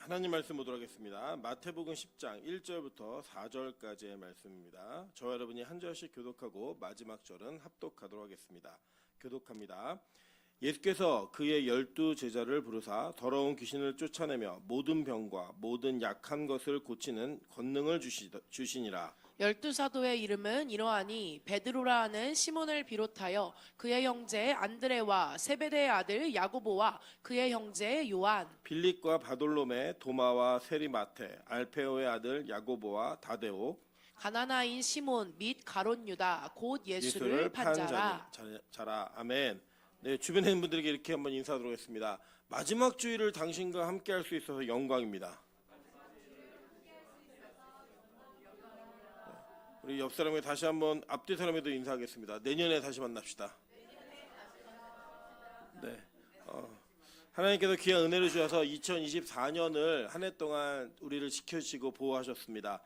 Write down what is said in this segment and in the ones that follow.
하나님 말씀 보도록 하겠습니다. 마태복음 10장 1절부터 4절까지의 말씀입니다. 저와 여러분이 한 절씩 교독하고 마지막 절은 합독하도록 하겠습니다. 교독합니다. 예수께서 그의 12 제자를 부르사 더러운 귀신을 쫓아내며 모든 병과 모든 약한 것을 고치는 권능을 주시니라. 12사도의 이름은 이러하니 베드로라 하는 시몬을 비롯하여 그의 형제 안드레와 세베대의 아들 야고보와 그의 형제 요한, 빌립과 바돌로메, 도마와 세리마테, 알페오의 아들 야고보와 다데오, 가나나인 시몬 및 가롯 유다 곧 예수를 판 자라. 아멘. 네, 주변에 있는 분들에게 이렇게 한번 인사드리도록 하겠습니다. 마지막 주일을 당신과 함께 할 수 있어서 영광입니다. 우리 옆 사람에게 다시 한번 앞뒤 사람에도 인사하겠습니다. 내년에 다시 만납시다. 네, 하나님께서 귀한 은혜를 주셔서 2024년을 한 해 동안 우리를 지켜주시고 보호하셨습니다.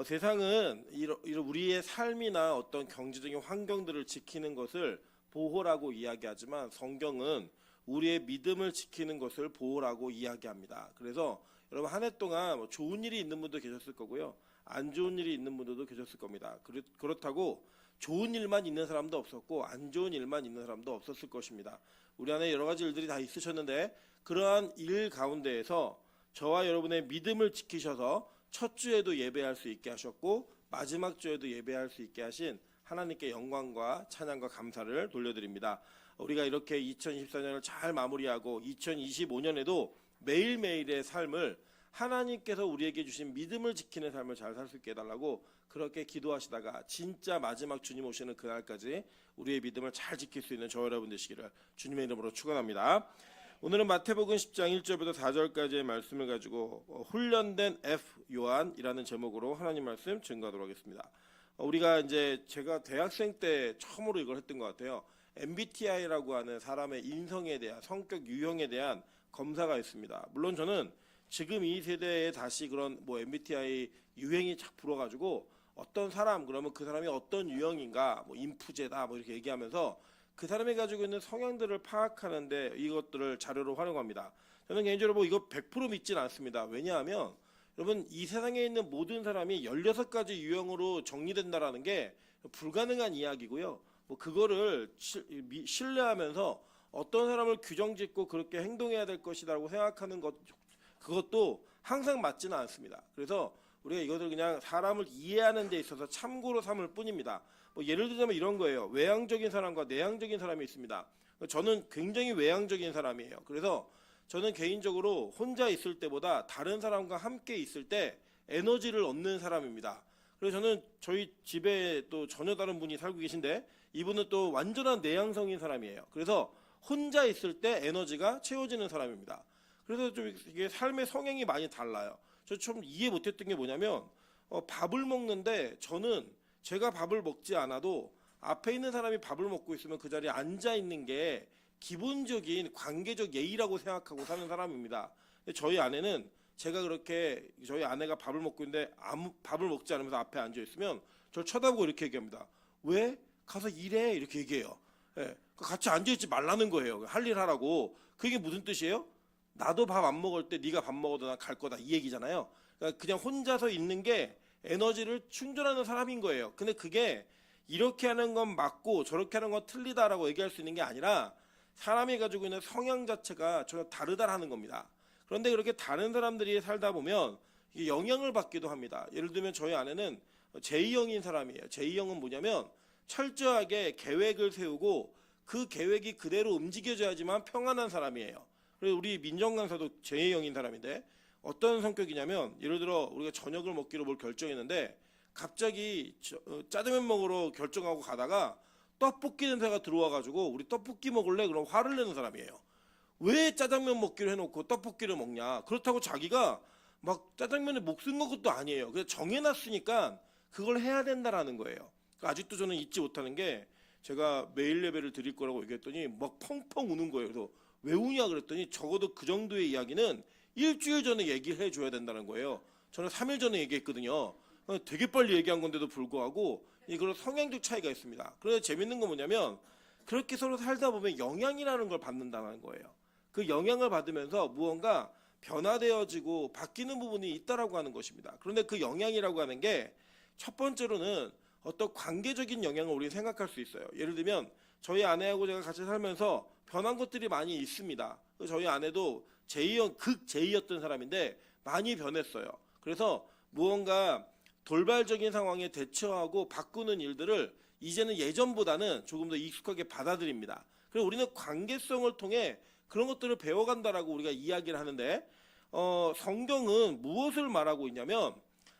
세상은 우리의 삶이나 어떤 경제적인 환경들을 지키는 것을 보호라고 이야기하지만 성경은 우리의 믿음을 지키는 것을 보호라고 이야기합니다. 그래서 여러분 한 해 동안 좋은 일이 있는 분도 계셨을 거고요. 안 좋은 일이 있는 분들도 계셨을 겁니다. 그렇다고 좋은 일만 있는 사람도 없었고 안 좋은 일만 있는 사람도 없었을 것입니다. 우리 안에 여러 가지 일들이 다 있으셨는데 그러한 일 가운데에서 저와 여러분의 믿음을 지키셔서 첫 주에도 예배할 수 있게 하셨고 마지막 주에도 예배할 수 있게 하신 하나님께 영광과 찬양과 감사를 돌려드립니다. 우리가 이렇게 2024년을 잘 마무리하고 2025년에도 매일매일의 삶을 하나님께서 우리에게 주신 믿음을 지키는 삶을 잘 살 수 있게 해달라고 그렇게 기도하시다가 진짜 마지막 주님 오시는 그날까지 우리의 믿음을 잘 지킬 수 있는 저와 여러분 되시기를 주님의 이름으로 축원합니다. 오늘은 마태복음 10장 1절부터 4절까지의 말씀을 가지고 훈련된 F 요한이라는 제목으로 하나님 말씀 증거하도록 하겠습니다. 우리가 이제 제가 대학생 때 처음으로 이걸 했던 것 같아요. MBTI라고 하는 사람의 인성에 대한 성격 유형에 대한 검사가 있습니다. 물론 저는 지금 이 세대에 다시 그런 MBTI 유행이 착 불어가지고 어떤 사람 그러면 그 사람이 어떤 유형인가 인프제다 이렇게 얘기하면서 그 사람이 가지고 있는 성향들을 파악하는데 이것들을 자료로 활용합니다. 저는 개인적으로 이거 100% 믿지는 않습니다. 왜냐하면 여러분 이 세상에 있는 모든 사람이 16가지 유형으로 정리된다라는 게 불가능한 이야기고요. 그거를 신뢰하면서 어떤 사람을 규정짓고 그렇게 행동해야 될 것이라고 생각하는 그것도 항상 맞지는 않습니다. 그래서 우리가 이것을 그냥 사람을 이해하는 데 있어서 참고로 삼을 뿐입니다. 예를 들자면 이런 거예요. 외향적인 사람과 내향적인 사람이 있습니다. 저는 굉장히 외향적인 사람이에요. 그래서 저는 개인적으로 혼자 있을 때보다 다른 사람과 함께 있을 때 에너지를 얻는 사람입니다. 그래서 저는 저희 집에 또 전혀 다른 분이 살고 계신데 이분은 또 완전한 내향성인 사람이에요. 그래서 혼자 있을 때 에너지가 채워지는 사람입니다. 그래서 좀 이게 삶의 성향이 많이 달라요. 저 좀 이해 못했던 게 뭐냐면 밥을 먹는데 저는 제가 밥을 먹지 않아도 앞에 있는 사람이 밥을 먹고 있으면 그 자리에 앉아 있는 게 기본적인 관계적 예의라고 생각하고 사는 사람입니다. 저희 아내는 제가 그렇게 저희 아내가 밥을 먹고 있는데 아무 밥을 먹지 않으면서 앞에 앉아 있으면 저를 쳐다보고 이렇게 얘기합니다. 왜? 가서 일해 이렇게 얘기해요. 예, 같이 앉아 있지 말라는 거예요. 할 일 하라고. 그게 무슨 뜻이에요? 나도 밥 안 먹을 때 네가 밥 먹어도 난 갈 거다 이 얘기잖아요. 그러니까 그냥 혼자서 있는 게 에너지를 충전하는 사람인 거예요. 근데 그게 이렇게 하는 건 맞고 저렇게 하는 건 틀리다라고 얘기할 수 있는 게 아니라 사람이 가지고 있는 성향 자체가 전혀 다르다라는 겁니다. 그런데 그렇게 다른 사람들이 살다 보면 이게 영향을 받기도 합니다. 예를 들면 저희 아내는 J형인 사람이에요. J형은 뭐냐면 철저하게 계획을 세우고 그 계획이 그대로 움직여져야지만 평안한 사람이에요. 그리고 우리 민정 강사도 J형인 사람인데 어떤 성격이냐면 예를 들어 우리가 저녁을 먹기로 뭘 결정했는데 갑자기 짜장면 먹으러 결정하고 가다가 떡볶이 냄새가 들어와가지고 우리 떡볶이 먹을래? 그럼 화를 내는 사람이에요. 왜 짜장면 먹기로 해놓고 떡볶이를 먹냐? 그렇다고 자기가 막 짜장면에 목숨 건 것도 아니에요. 그래서 정해놨으니까 그걸 해야 된다라는 거예요. 그러니까 아직도 저는 잊지 못하는 게 제가 매일 예배를 드릴 거라고 얘기했더니 막 펑펑 우는 거예요. 그래서 왜 우냐 그랬더니 적어도 그 정도의 이야기는 일주일 전에 얘기를 해줘야 된다는 거예요. 저는 3일 전에 얘기했거든요. 되게 빨리 얘기한 건데도 불구하고 그런 성향적 차이가 있습니다. 그래서 재밌는 건 뭐냐면 그렇게 서로 살다 보면 영향이라는 걸 받는다는 거예요. 그 영향을 받으면서 무언가 변화되어지고 바뀌는 부분이 있다라고 하는 것입니다. 그런데 그 영향이라고 하는 게 첫 번째로는 어떤 관계적인 영향을 우리가 생각할 수 있어요. 예를 들면 저희 아내하고 제가 같이 살면서 변한 것들이 많이 있습니다. 저희 아내도 극 제이였던 사람인데 많이 변했어요. 그래서 무언가 돌발적인 상황에 대처하고 바꾸는 일들을 이제는 예전보다는 조금 더 익숙하게 받아들입니다. 그래서 우리는 관계성을 통해 그런 것들을 배워간다라고 우리가 이야기를 하는데 성경은 무엇을 말하고 있냐면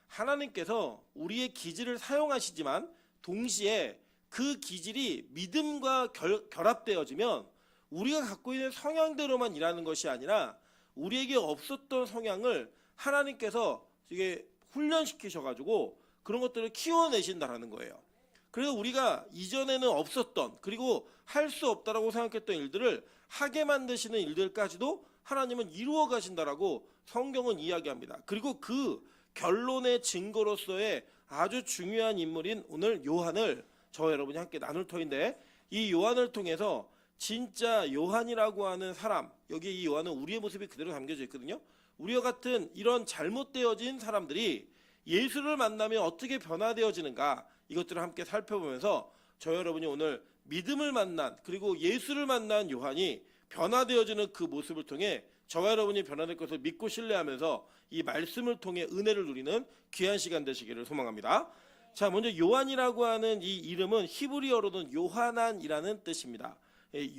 하나님께서 우리의 기질을 사용하시지만 동시에 그 기질이 믿음과 결합되어지면 우리가 갖고 있는 성향대로만 일하는 것이 아니라 우리에게 없었던 성향을 하나님께서 이게 훈련시키셔가지고 그런 것들을 키워내신다라는 거예요. 그래서 우리가 이전에는 없었던 그리고 할 수 없다라고 생각했던 일들을 하게 만드시는 일들까지도 하나님은 이루어 가신다라고 성경은 이야기합니다. 그리고 그 결론의 증거로서의 아주 중요한 인물인 오늘 요한을 저와 여러분이 함께 나눌 터인데 이 요한을 통해서 진짜 요한이라고 하는 사람, 여기 이 요한은 우리의 모습이 그대로 담겨져 있거든요. 우리와 같은 이런 잘못되어진 사람들이 예수를 만나면 어떻게 변화되어지는가 이것들을 함께 살펴보면서 저 여러분이 오늘 믿음을 만난 그리고 예수를 만난 요한이 변화되어지는 그 모습을 통해 저와 여러분이 변화될 것을 믿고 신뢰하면서 이 말씀을 통해 은혜를 누리는 귀한 시간 되시기를 소망합니다. 자, 먼저 요한이라고 하는 이 이름은 히브리어로는 요하난이라는 뜻입니다.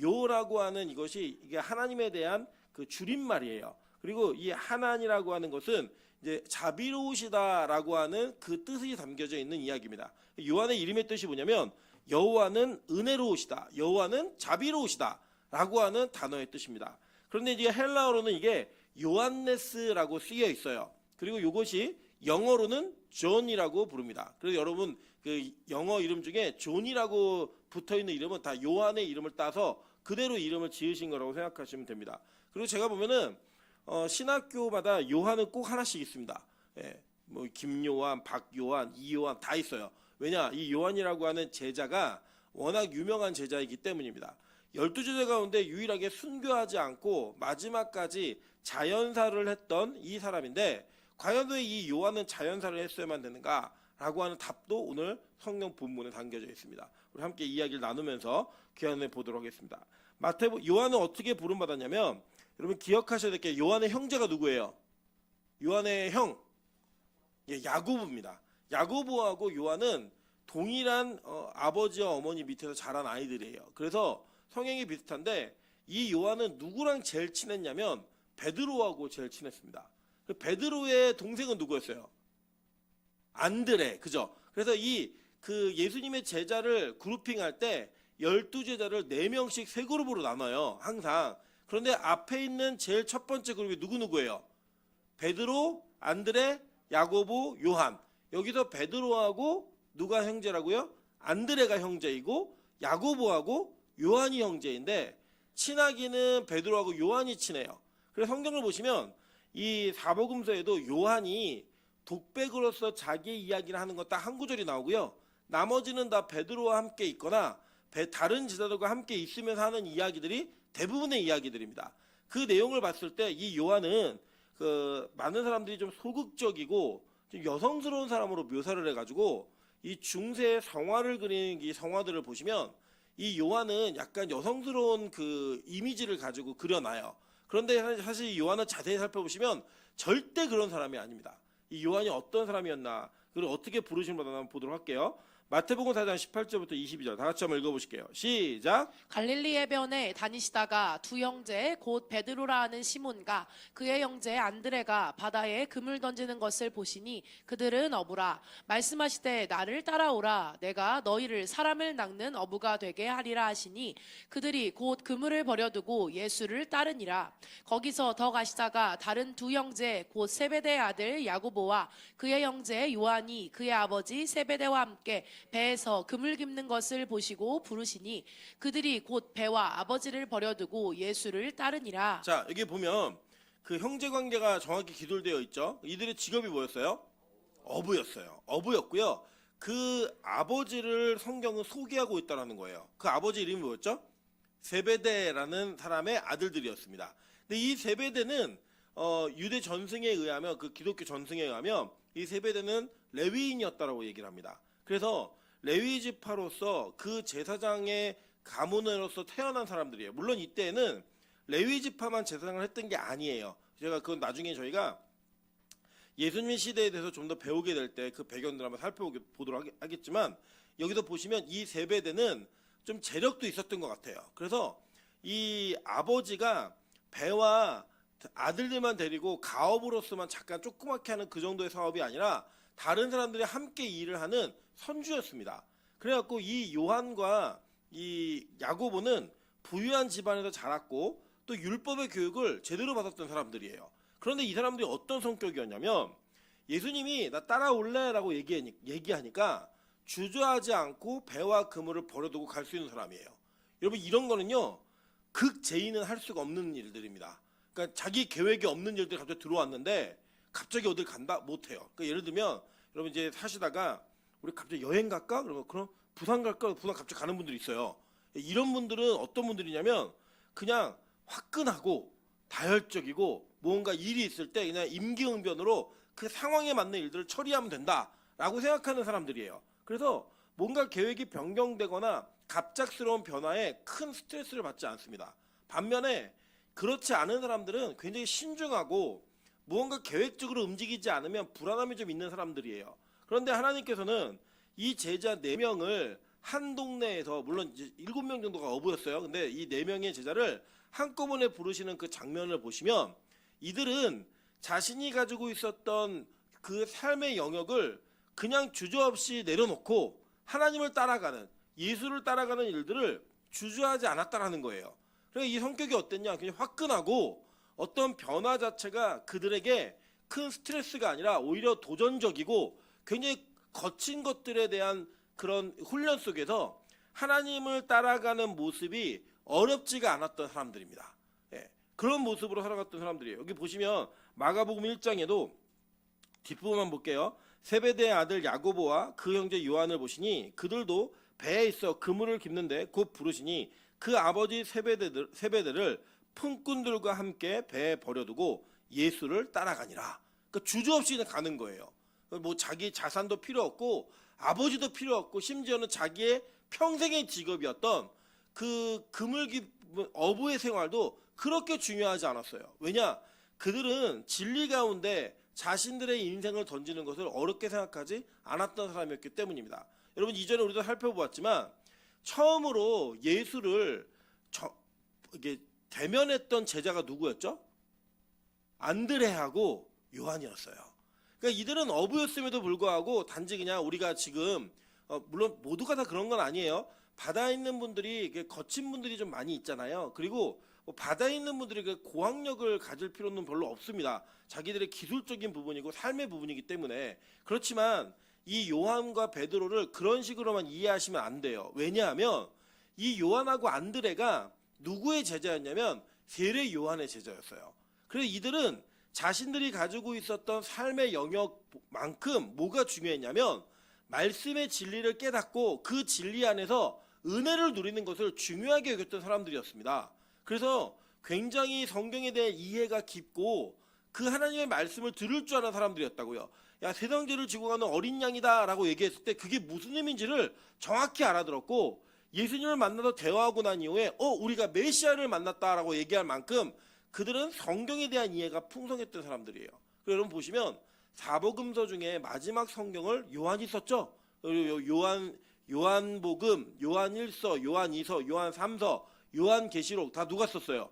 요라고 하는 이것이 이게 하나님에 대한 그 줄임말이에요. 그리고 이 하나니라고 하는 것은 이제 자비로우시다라고 하는 그 뜻이 담겨져 있는 이야기입니다. 요한의 이름의 뜻이 뭐냐면 여호와는 은혜로우시다, 여호와는 자비로우시다라고 하는 단어의 뜻입니다. 그런데 이제 헬라어로는 이게 요한네스라고 쓰여 있어요. 그리고 이것이 영어로는 존이라고 부릅니다. 그래서 여러분 그 영어 이름 중에 존이라고 붙어 있는 이름은 다 요한의 이름을 따서 그대로 이름을 지으신 거라고 생각하시면 됩니다. 그리고 제가 보면은 신학교마다 요한은 꼭 하나씩 있습니다. 예, 뭐 김요한, 박요한, 이요한 다 있어요. 왜냐? 이 요한이라고 하는 제자가 워낙 유명한 제자이기 때문입니다. 12제자 가운데 유일하게 순교하지 않고 마지막까지 자연사를 했던 이 사람인데 과연 왜 이 요한은 자연사를 했어야만 되는가라고 하는 답도 오늘 성경 본문에 담겨져 있습니다. 우리 함께 이야기를 나누면서 귀환해 보도록 하겠습니다. 요한은 어떻게 부름받았냐면 여러분 기억하셔야 될 게 요한의 형제가 누구예요? 요한의 형 야고보입니다. 야고보하고 요한은 동일한 아버지와 어머니 밑에서 자란 아이들이에요. 그래서 성향이 비슷한데 이 요한은 누구랑 제일 친했냐면 베드로하고 제일 친했습니다. 베드로의 동생은 누구였어요? 안드레, 그죠? 그래서 그 예수님의 제자를 그룹핑할 때 12제자를 4명씩 3그룹으로 나눠요. 항상. 그런데 앞에 있는 제일 첫 번째 그룹이 누구예요? 베드로, 안드레, 야고보, 요한. 여기서 베드로하고 누가 형제라고요? 안드레가 형제이고 야고보하고 요한이 형제인데 친하기는 베드로하고 요한이 친해요. 그래서 성경을 보시면 이 사복음서에도 요한이 독백으로서 자기의 이야기를 하는 건 딱 한 구절이 나오고요. 나머지는 다 베드로와 함께 있거나 다른 제자들과 함께 있으면서 하는 이야기들이 대부분의 이야기들입니다. 그 내용을 봤을 때 이 요한은 많은 사람들이 좀 소극적이고 좀 여성스러운 사람으로 묘사를 해가지고 이 중세의 성화를 그리는 이 성화들을 보시면 이 요한은 약간 여성스러운 그 이미지를 가지고 그려놔요. 그런데 사실 이 요한을 자세히 살펴보시면 절대 그런 사람이 아닙니다. 이 요한이 어떤 사람이었나, 그걸 어떻게 부르심을 받았나 한번 보도록 할게요. 마태복음 4장 18절부터 22절 다 같이 한번 읽어보실게요. 시작. 갈릴리 해변에 다니시다가 두 형제 곧 베드로라 하는 시몬과 그의 형제 안드레가 바다에 그물 던지는 것을 보시니 그들은 어부라. 말씀하시되 나를 따라오라. 내가 너희를 사람을 낚는 어부가 되게 하리라 하시니 그들이 곧 그물을 버려두고 예수를 따르니라. 거기서 더 가시다가 다른 두 형제 곧 세베대의 아들 야고보와 그의 형제 요한이 그의 아버지 세베대와 함께 배에서 그물 깁는 것을 보시고 부르시니 그들이 곧 배와 아버지를 버려두고 예수를 따르니라. 자, 여기 보면 그 형제 관계가 정확히 기술되어 있죠. 이들의 직업이 뭐였어요? 어부였어요. 어부였고요. 그 아버지를 성경은 소개하고 있다는 거예요. 그 아버지 이름이 뭐였죠? 세베대라는 사람의 아들들이었습니다. 근데 이 세베대는 유대 전승에 의하면 그 기독교 전승에 의하면 이 세베대는 레위인이었다라고 얘기를 합니다. 그래서 레위 지파로서 그 제사장의 가문으로서 태어난 사람들이에요. 물론 이때는 레위 지파만 제사장을 했던 게 아니에요. 제가 그건 나중에 저희가 예수님 시대에 대해서 좀 더 배우게 될 때 그 배경들 한번 살펴보도록 하겠지만 여기서 보시면 이 세베대는 좀 재력도 있었던 것 같아요. 그래서 이 아버지가 배와 아들들만 데리고 가업으로서만 잠깐 조그맣게 하는 그 정도의 사업이 아니라 다른 사람들이 함께 일을 하는 선주였습니다. 그래갖고 이 요한과 이 야고보는 부유한 집안에서 자랐고 또 율법의 교육을 제대로 받았던 사람들이에요. 그런데 이 사람들이 어떤 성격이었냐면 예수님이 나 따라올래라고 얘기하니까 주저하지 않고 배와 그물을 버려두고 갈 수 있는 사람이에요. 여러분 이런 거는요 극제의는 할 수가 없는 일들입니다. 그러니까 자기 계획이 없는 일들이 갑자기 들어왔는데 갑자기 어딜 간다? 못해요. 그러니까 예를 들면 여러분 이제 사시다가 우리 갑자기 여행 갈까? 그럼 부산 갈까? 부산 갑자기 가는 분들이 있어요. 이런 분들은 어떤 분들이냐면 그냥 화끈하고 다혈적이고 뭔가 일이 있을 때 그냥 임기응변으로 그 상황에 맞는 일들을 처리하면 된다라고 생각하는 사람들이에요. 그래서 뭔가 계획이 변경되거나 갑작스러운 변화에 큰 스트레스를 받지 않습니다. 반면에 그렇지 않은 사람들은 굉장히 신중하고 무언가 계획적으로 움직이지 않으면 불안함이 좀 있는 사람들이에요. 그런데 하나님께서는 이 제자 4명을 한 동네에서 물론 이제 7명 정도가 어부였어요. 근데 이 4명의 제자를 한꺼번에 부르시는 그 장면을 보시면 이들은 자신이 가지고 있었던 그 삶의 영역을 그냥 주저없이 내려놓고 하나님을 따라가는 예수를 따라가는 일들을 주저하지 않았다라는 거예요. 그래서 이 성격이 어땠냐? 그냥 화끈하고 어떤 변화 자체가 그들에게 큰 스트레스가 아니라 오히려 도전적이고 굉장히 거친 것들에 대한 그런 훈련 속에서 하나님을 따라가는 모습이 어렵지가 않았던 사람들입니다. 예, 그런 모습으로 살아갔던 사람들이에요. 여기 보시면 마가복음 1장에도 뒷부분만 볼게요. 세베대의 아들 야고보와 그 형제 요한을 보시니 그들도 배에 있어 그물을 깁는데 곧 부르시니 그 아버지 세베대를 품꾼들과 함께 배에 버려두고 예수를 따라가니라. 그러니까 주저없이 그냥 가는 거예요. 뭐 자기 자산도 필요 없고 아버지도 필요 없고 심지어는 자기의 평생의 직업이었던 그 그물 깁는 어부의 생활도 그렇게 중요하지 않았어요. 왜냐? 그들은 진리 가운데 자신들의 인생을 던지는 것을 어렵게 생각하지 않았던 사람이었기 때문입니다. 여러분 이전에 우리도 살펴보았지만 처음으로 예수를 이게 대면했던 제자가 누구였죠? 안드레하고 요한이었어요. 그러니까 이들은 어부였음에도 불구하고 단지 그냥 우리가 지금 물론 모두가 다 그런 건 아니에요. 바다에 있는 분들이 거친 분들이 좀 많이 있잖아요. 그리고 바다에 있는 분들이 고학력을 가질 필요는 별로 없습니다. 자기들의 기술적인 부분이고 삶의 부분이기 때문에. 그렇지만 이 요한과 베드로를 그런 식으로만 이해하시면 안 돼요. 왜냐하면 이 요한하고 안드레가 누구의 제자였냐면 세례 요한의 제자였어요. 그래서 이들은 자신들이 가지고 있었던 삶의 영역만큼 뭐가 중요했냐면 말씀의 진리를 깨닫고 그 진리 안에서 은혜를 누리는 것을 중요하게 여겼던 사람들이었습니다. 그래서 굉장히 성경에 대한 이해가 깊고 그 하나님의 말씀을 들을 줄 아는 사람들이었다고요. 야, 세상 죄를 지고 가는 어린 양이다 라고 얘기했을 때 그게 무슨 의미인지를 정확히 알아들었고 예수님을 만나서 대화하고 난 이후에 우리가 메시아를 만났다라고 얘기할 만큼 그들은 성경에 대한 이해가 풍성했던 사람들이에요. 여러분 보시면 사복음서 중에 마지막 성경을 요한이 썼죠. 요한복음, 요한 1서, 요한 2서, 요한 3서, 요한계시록 다 누가 썼어요?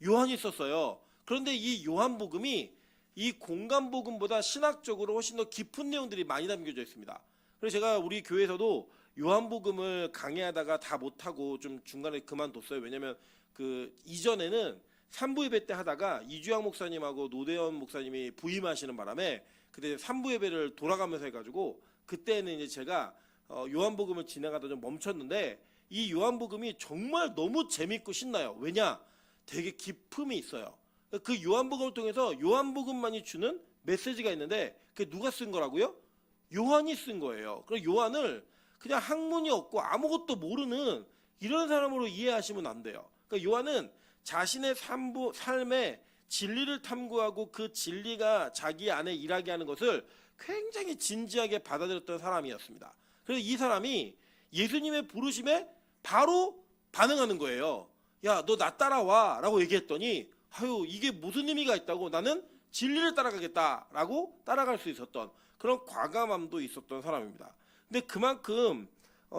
요한이 썼어요. 그런데 이 요한복음이 이 공간복음보다 신학적으로 훨씬 더 깊은 내용들이 많이 담겨져 있습니다. 그래서 제가 우리 교회에서도 요한복음을 강의하다가 다 못하고 좀 중간에 그만뒀어요. 왜냐면 그 이전에는 3부 예배 때 하다가 이주영 목사님하고 노대현 목사님이 부임하시는 바람에 그때 3부 예배를 돌아가면서 해가지고 그때는 이제 제가 요한복음을 진행하다 좀 멈췄는데 이 요한복음이 정말 너무 재밌고 신나요. 왜냐? 되게 기품이 있어요. 그 요한복음을 통해서 요한복음만이 주는 메시지가 있는데 그게 누가 쓴 거라고요? 요한이 쓴 거예요. 그리고 요한을 그냥 학문이 없고 아무것도 모르는 이런 사람으로 이해하시면 안 돼요. 그러니까 요한은 자신의 삶의 진리를 탐구하고 그 진리가 자기 안에 일하게 하는 것을 굉장히 진지하게 받아들였던 사람이었습니다. 그래서 이 사람이 예수님의 부르심에 바로 반응하는 거예요. 야, 너 나 따라와 라고 얘기했더니 아유, 이게 무슨 의미가 있다고, 나는 진리를 따라가겠다라고 따라갈 수 있었던 그런 과감함도 있었던 사람입니다. 근데 그만큼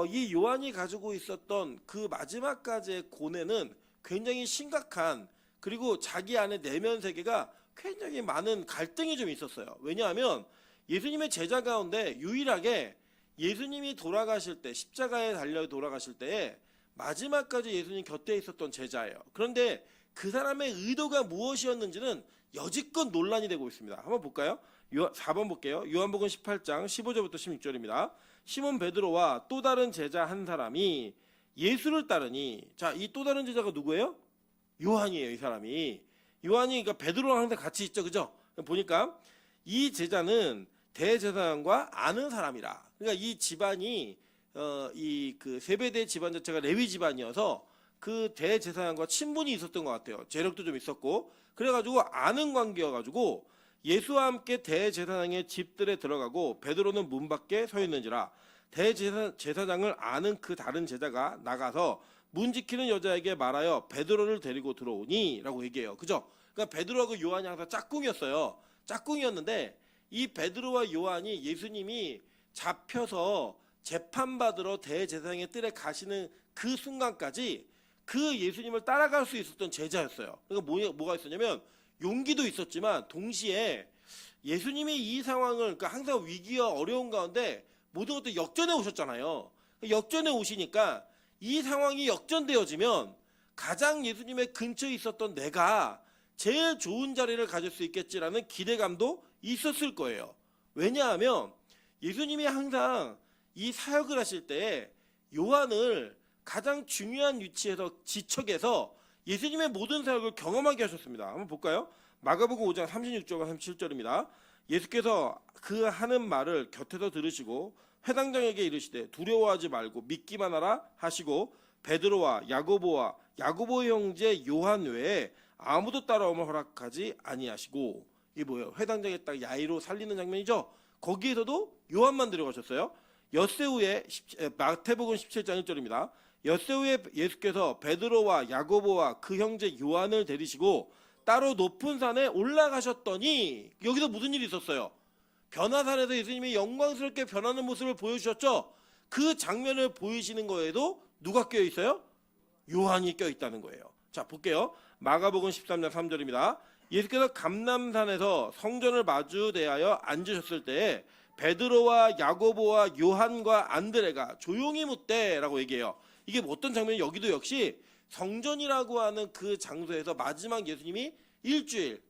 이 요한이 가지고 있었던 그 마지막까지의 고뇌는 굉장히 심각한, 그리고 자기 안에 내면 세계가 굉장히 많은 갈등이 좀 있었어요. 왜냐하면 예수님의 제자 가운데 유일하게 예수님이 돌아가실 때, 십자가에 달려 돌아가실 때에 마지막까지 예수님 곁에 있었던 제자예요. 그런데 그 사람의 의도가 무엇이었는지는 여지껏 논란이 되고 있습니다. 한번 볼까요? 4번 볼게요. 요한복음 18장 15절부터 16절입니다. 시몬 베드로와 또 다른 제자 한 사람이 예수를 따르니, 자, 이 또 다른 제자가 누구예요? 요한이에요. 이 사람이. 요한이, 그러니까 베드로랑 항상 같이 있죠, 그죠? 보니까 이 제자는 대제사장과 아는 사람이라. 그러니까 이 집안이 이 그 세베대 집안 자체가 레위 집안이어서 그 대제사장과 친분이 있었던 것 같아요. 재력도 좀 있었고, 그래가지고 아는 관계여가지고 예수와 함께 대제사장의 집들에 들어가고 베드로는 문 밖에 서 있는지라. 대제사장을 아는 그 다른 제자가 나가서 문 지키는 여자에게 말하여 베드로를 데리고 들어오니 라고 얘기해요. 그죠? 그러니까 베드로하고 요한이 항상 짝꿍이었어요. 짝꿍이었는데 이 베드로와 요한이 예수님이 잡혀서 재판받으러 대제사장의 뜰에 가시는 그 순간까지 그 예수님을 따라갈 수 있었던 제자였어요. 그러니까 뭐가 있었냐면 용기도 있었지만 동시에 예수님이 이 상황을, 그러니까 항상 위기와 어려운 가운데 모든 것들 역전해 오셨잖아요. 역전해 오시니까 이 상황이 역전되어지면 가장 예수님의 근처에 있었던 내가 제일 좋은 자리를 가질 수 있겠지라는 기대감도 있었을 거예요. 왜냐하면 예수님이 항상 이 사역을 하실 때 요한을 가장 중요한 위치에서 지척에서 예수님의 모든 사역을 경험하게 하셨습니다. 한번 볼까요? 마가복음 5장 36절과 37절입니다. 예수께서 그 하는 말을 곁에서 들으시고 회당장에게 이르시되 두려워하지 말고 믿기만 하라 하시고 베드로와 야고보와 야고보의 형제 요한 외에 아무도 따라오면 허락하지 아니하시고. 이게 뭐예요? 회당장에 딱 야이로 살리는 장면이죠. 거기에서도 요한만 데려가셨어요. 엿새 후에 마태복음 17장 1절입니다. 엿새 후에 예수께서 베드로와 야고보와 그 형제 요한을 데리시고 따로 높은 산에 올라가셨더니, 여기서 무슨 일이 있었어요? 변화산에서 예수님이 영광스럽게 변하는 모습을 보여주셨죠. 그 장면을 보이시는 거에도 누가 껴 있어요? 요한이 껴 있다는 거예요. 자, 볼게요. 마가복음 13장 3절입니다. 예수께서 감람산에서 성전을 마주 대하여 앉으셨을 때에 베드로와 야고보와 요한과 안드레가 조용히 묻되라고 얘기해요. 이게 어떤 장면이, 여기도 역시 성전이라고 하는 그 장소에서 마지막 예수님이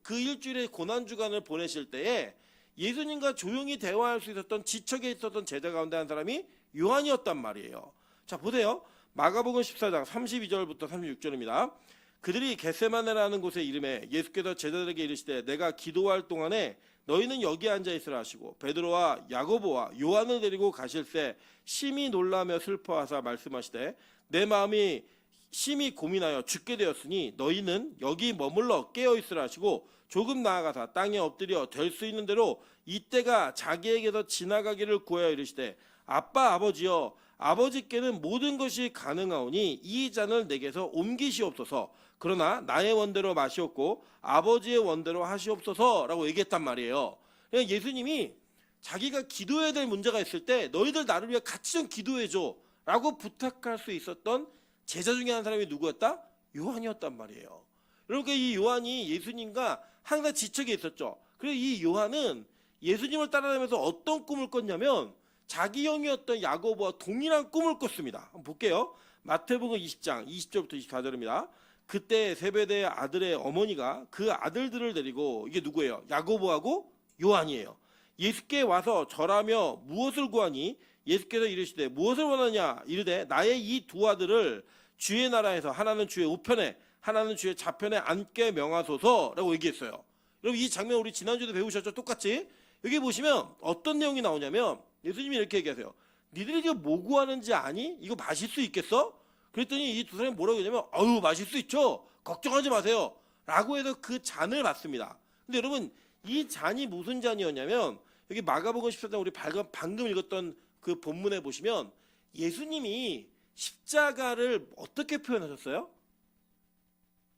그 일주일의 고난주간을 보내실 때에 예수님과 조용히 대화할 수 있었던 지척에 있었던 제자 가운데 한 사람이 요한이었단 말이에요. 자, 보세요. 마가복음 14장 32절부터 36절입니다. 그들이 겟세마네라는 곳에 이름에 예수께서 제자들에게 이르시되 내가 기도할 동안에 너희는 여기 앉아 있으라 하시고 베드로와 야고보와 요한을 데리고 가실새 심히 놀라며 슬퍼하사 말씀하시되 내 마음이 심히 고민하여 죽게 되었으니 너희는 여기 머물러 깨어 있으라 하시고 조금 나아가사 땅에 엎드려 될 수 있는 대로 이때가 자기에게서 지나가기를 구하여 이르시되 아빠 아버지여 아버지께는 모든 것이 가능하오니 이 잔을 내게서 옮기시옵소서. 그러나 나의 원대로 마시옵고 아버지의 원대로 하시옵소서라고 얘기했단 말이에요. 그러니까 예수님이 자기가 기도해야 될 문제가 있을 때 너희들 나를 위해 같이 좀 기도해줘 라고 부탁할 수 있었던 제자 중에 한 사람이 누구였다? 요한이었단 말이에요. 그러니까 이 요한이 예수님과 항상 지척에 있었죠. 그래서 이 요한은 예수님을 따라다니면서 어떤 꿈을 꿨냐면 자기 형이었던 야고보와 동일한 꿈을 꿨습니다. 한번 볼게요. 마태복음 20장 20절부터 24절입니다. 그때 세베대의 아들의 어머니가 그 아들들을 데리고, 이게 누구예요? 야고보하고 요한이에요. 예수께 와서 절하며 무엇을 구하니? 예수께서 이르시되 무엇을 원하냐? 이르되 나의 이 두 아들을 주의 나라에서 하나는 주의 우편에 하나는 주의 좌편에 앉게 명하소서라고 얘기했어요. 여러분 이 장면 우리 지난주에도 배우셨죠? 똑같이. 여기 보시면 어떤 내용이 나오냐면 예수님이 이렇게 얘기하세요. 니들이 이거 뭐 구하는지 아니? 이거 마실 수 있겠어? 그랬더니 이 두 사람이 뭐라고 했냐면 아유 마실 수 있죠. 걱정하지 마세요. 라고 해서 그 잔을 받습니다. 근데 여러분 이 잔이 무슨 잔이었냐면 여기 마가복음 14장 우리 방금 읽었던 그 본문에 보시면 예수님이 십자가를 어떻게 표현하셨어요?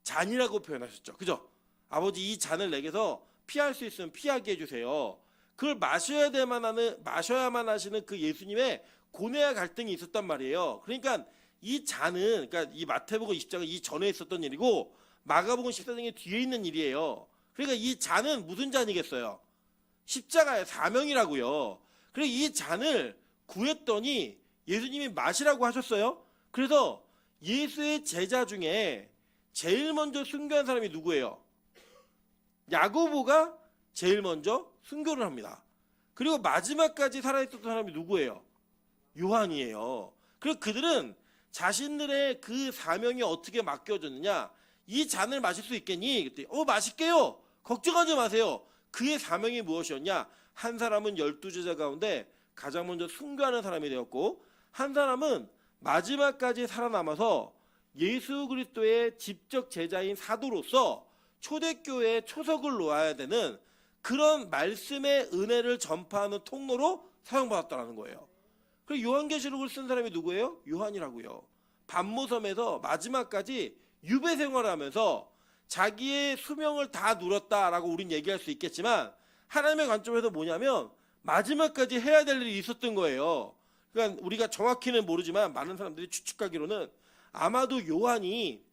잔이라고 표현하셨죠. 그죠? 아버지 이 잔을 내게서 피할 수 있으면 피하게 해주세요. 그걸 마셔야만 하시는 그 예수님의 고뇌와 갈등이 있었단 말이에요. 그러니까 이 잔은 그러니까 이 마태복음 20장은 이 전에 있었던 일이고 마가복음 14장의 뒤에 있는 일이에요. 그러니까 이 잔은 무슨 잔이겠어요? 십자가의 사명이라고요. 그래서 이 잔을 구했더니 예수님이 마시라고 하셨어요. 그래서 예수의 제자 중에 제일 먼저 순교한 사람이 누구예요? 야고보가 제일 먼저 순교를 합니다. 그리고 마지막까지 살아있었던 사람이 누구예요? 요한이에요. 그리고 그들은 자신들의 그 사명이 어떻게 맡겨졌느냐? 이 잔을 마실 수 있겠니? 그랬더니 마실게요. 걱정하지 마세요. 그의 사명이 무엇이었냐? 한 사람은 12제자 가운데 가장 먼저 순교하는 사람이 되었고 한 사람은 마지막까지 살아남아서 예수 그리스도의 직접 제자인 사도로서 초대교회에 초석을 놓아야 되는 그런 말씀의 은혜를 전파하는 통로로 사용받았다는 거예요. 그리고 요한계시록을 쓴 사람이 누구예요? 요한이라고요. 반모섬에서 마지막까지 유배 생활을 하면서 자기의 수명을 다 누렸다라고 우린 얘기할 수 있겠지만 하나님의 관점에서 뭐냐면 마지막까지 해야 될 일이 있었던 거예요. 그러니까 우리가 정확히는 모르지만 많은 사람들이 추측하기로는 아마도 요한이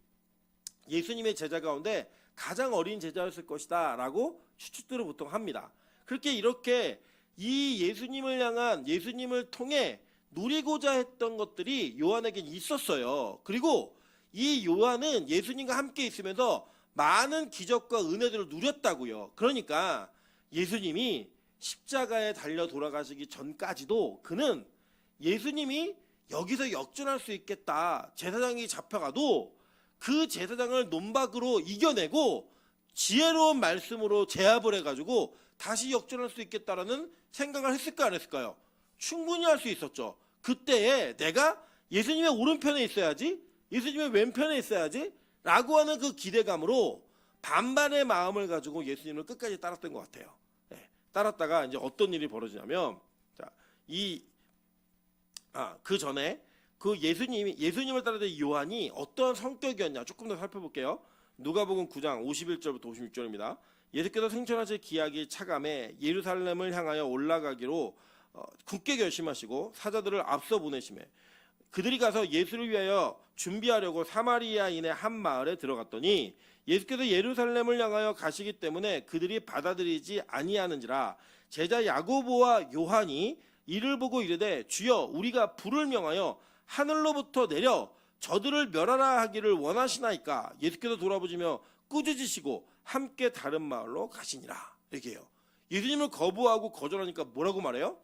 예수님의 제자 가운데 가장 어린 제자였을 것이다 라고 추측들을 보통 합니다. 그렇게 이렇게 이 예수님을 향한 예수님을 통해 누리고자 했던 것들이 요한에겐 있었어요. 그리고 이 요한은 예수님과 함께 있으면서 많은 기적과 은혜들을 누렸다고요. 그러니까 예수님이 십자가에 달려 돌아가시기 전까지도 그는 예수님이 여기서 역전할 수 있겠다. 제사장이 잡혀가도 그 제사장을 논박으로 이겨내고 지혜로운 말씀으로 제압을 해가지고 다시 역전할 수 있겠다라는 생각을 했을까 안 했을까요? 충분히 할 수 있었죠. 그때에 내가 예수님의 오른편에 있어야지, 예수님의 왼편에 있어야지 라고 하는 그 기대감으로 반반의 마음을 가지고 예수님을 끝까지 따랐던 것 같아요. 네, 따랐다가 이제 어떤 일이 벌어지냐면 그 전에 그 예수님을 따르던 요한이 어떤 성격이었냐 조금 더 살펴볼게요. 누가복음 9장 51절부터 56절입니다. 예수께서 승천하실 기약이 차감해 예루살렘을 향하여 올라가기로 굳게 결심하시고 사자들을 앞서 보내시매 그들이 가서 예수를 위하여 준비하려고 사마리아인의 한 마을에 들어갔더니 예수께서 예루살렘을 향하여 가시기 때문에 그들이 받아들이지 아니하는지라 제자 야고보와 요한이 이를 보고 이르되 주여 우리가 불을 명하여 하늘로부터 내려 저들을 멸하라 하기를 원하시나이까. 예수께서 돌아보시며 꾸짖으시고 함께 다른 마을로 가시니라. 이렇게 해요. 예수님을 거부하고 거절하니까 뭐라고 말해요?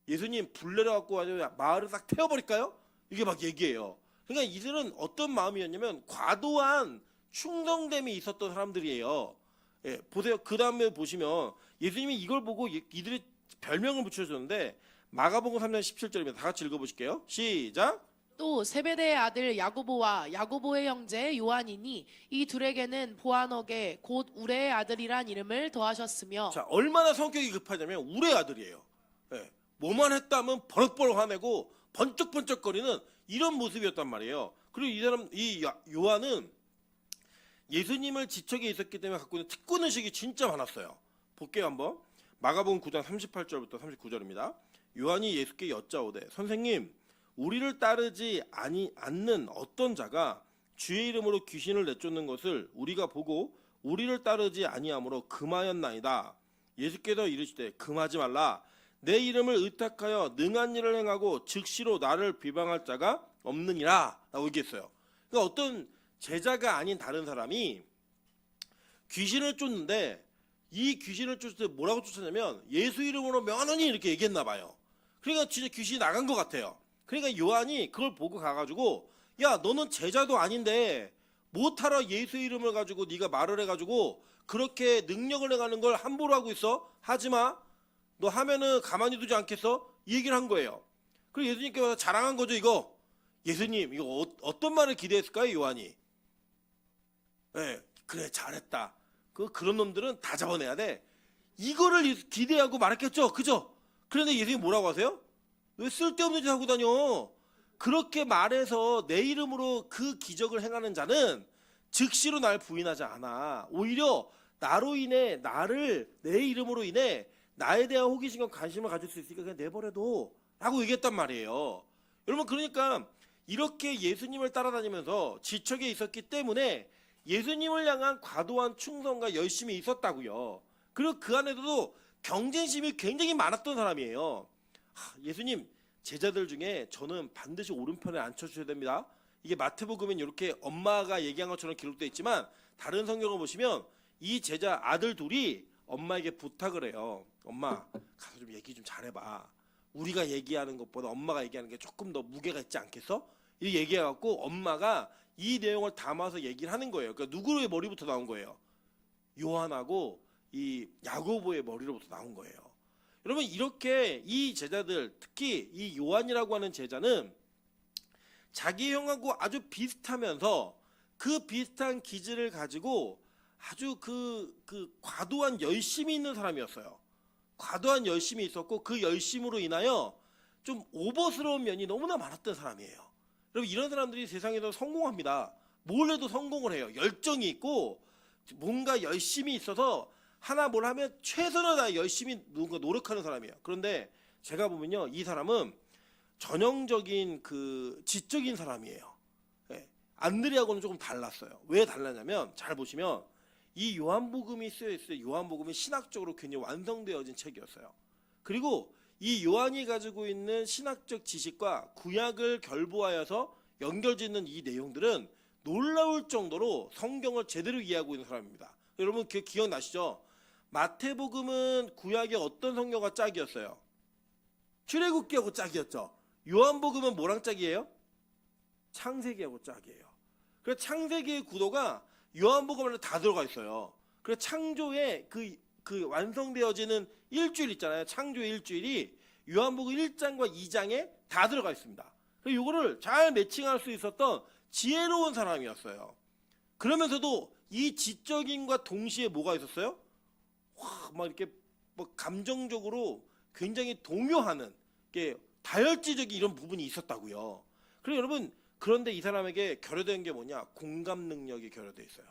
예수님 불 내려갖고 마을을 싹 태워버릴까요? 이게 막 얘기해요. 그러니까 이들은 어떤 마음이었냐면 과도한 충성됨이 있었던 사람들이에요. 예, 보세요. 그 다음에 보시면 예수님이 이걸 보고 이들이 별명을 붙여줬는데 마가복음 3장 17절입니다. 다 같이 읽어보실게요. 시작. 또 세베대의 아들 야고보와 야고보의 형제 요한이니 이 둘에게는 보아너게 곧 우레의 아들이란 이름을 더하셨으며. 자, 얼마나 성격이 급하냐면 우레의 아들이에요. 예, 뭐만 했다면 버럭버럭 화내고 번쩍번쩍거리는 이런 모습이었단 말이에요. 그리고 이 요한은 예수님을 지척에 있었기 때문에 갖고 있는 특권의식이 진짜 많았어요. 볼게요 한번. 마가복음 9장 38절부터 39절입니다. 요한이 예수께 여짜오되 선생님 우리를 따르지 않는 어떤 자가 주의 이름으로 귀신을 내쫓는 것을 우리가 보고 우리를 따르지 아니하므로 금하였나이다. 예수께서 이르시되 금하지 말라. 내 이름을 의탁하여 능한 일을 행하고 즉시로 나를 비방할 자가 없느니라 라고 얘기했어요. 그러니까 어떤 제자가 아닌 다른 사람이 귀신을 쫓는데 이 귀신을 쫓을 때 뭐라고 쫓았냐면 예수 이름으로 명하노니 이렇게 얘기했나 봐요. 그러니까 진짜 귀신이 나간 것 같아요. 그러니까 요한이 그걸 보고 가가지고 야 너는 제자도 아닌데 못하러 예수 이름을 가지고 네가 말을 해가지고 그렇게 능력을 행하는 걸 함부로 하고 있어? 하지마. 너 하면은 가만히 두지 않겠어? 이 얘기를 한 거예요. 그리고 예수님께서 자랑한 거죠 이거. 예수님 이거 어떤 말을 기대했을까요 요한이? 예, 그래 잘했다. 그런 놈들은 다 잡아내야 돼. 이거를 기대하고 말했겠죠, 그죠? 그런데 예수님이 뭐라고 하세요? 왜 쓸데없는 짓 하고 다녀? 그렇게 말해서 내 이름으로 그 기적을 행하는 자는 즉시로 날 부인하지 않아. 오히려 나로 인해 나를 내 이름으로 인해 나에 대한 호기심과 관심을 가질 수 있으니까 그냥 내버려둬 라고 얘기했단 말이에요. 여러분, 그러니까 이렇게 예수님을 따라다니면서 지척에 있었기 때문에 예수님을 향한 과도한 충성과 열심이 있었다고요. 그리고 그 안에서도 경쟁심이 굉장히 많았던 사람이에요. 예수님, 제자들 중에 저는 반드시 오른편에 앉혀주셔야 됩니다. 이게 마태복음엔 이렇게 엄마가 얘기한 것처럼 기록되어 있지만 다른 성경을 보시면 이 제자 아들 둘이 엄마에게 부탁을 해요. 엄마, 가서 좀 얘기 좀 잘해봐. 우리가 얘기하는 것보다 엄마가 얘기하는 게 조금 더 무게가 있지 않겠어? 이렇게 얘기해갖고 엄마가 이 내용을 담아서 얘기를 하는 거예요. 그러니까 누구의 머리부터 나온 거예요? 요한하고 이 야고보의 머리로부터 나온 거예요. 여러분, 이렇게 이 제자들, 특히 이 요한이라고 하는 제자는 자기 형하고 아주 비슷하면서 그 비슷한 기질을 가지고 아주 그 과도한 열심이 있는 사람이었어요. 과도한 열심이 있었고 그 열심으로 인하여 좀 오버스러운 면이 너무나 많았던 사람이에요. 여러분, 이런 사람들이 세상에서 성공합니다. 뭘 해도 성공을 해요. 열정이 있고 뭔가 열심이 있어서 하나 뭘 하면 최선을 다해 열심히 노력하는 사람이에요. 그런데 제가 보면요, 이 사람은 전형적인 그 지적인 사람이에요. 예, 안드레하고는 조금 달랐어요. 왜 달랐냐면 잘 보시면 이 요한복음이 쓰여 있어요. 요한복음은 신학적으로 굉장히 완성되어진 책이었어요. 그리고 이 요한이 가지고 있는 신학적 지식과 구약을 결부하여서 연결짓는 이 내용들은 놀라울 정도로 성경을 제대로 이해하고 있는 사람입니다. 여러분, 기억나시죠? 마태복음은 구약의 어떤 성경과 짝이었어요? 출애굽기하고 짝이었죠. 요한복음은 뭐랑 짝이에요? 창세기하고 짝이에요. 그래서 창세기의 구도가 요한복음 안에 다 들어가 있어요. 그래서 창조의 그 완성되어지는 일주일 있잖아요. 창조의 일주일이 요한복음 1장과 2장에 다 들어가 있습니다. 그래서 이거를 잘 매칭할 수 있었던 지혜로운 사람이었어요. 그러면서도 이 지적인과 동시에 뭐가 있었어요? 막 이렇게 뭐 감정적으로 굉장히 동요하는 게 다혈질적인 이런 부분이 있었다고요. 그리고 여러분, 그런데 이 사람에게 결여된 게 뭐냐? 공감 능력이 결여돼 있어요.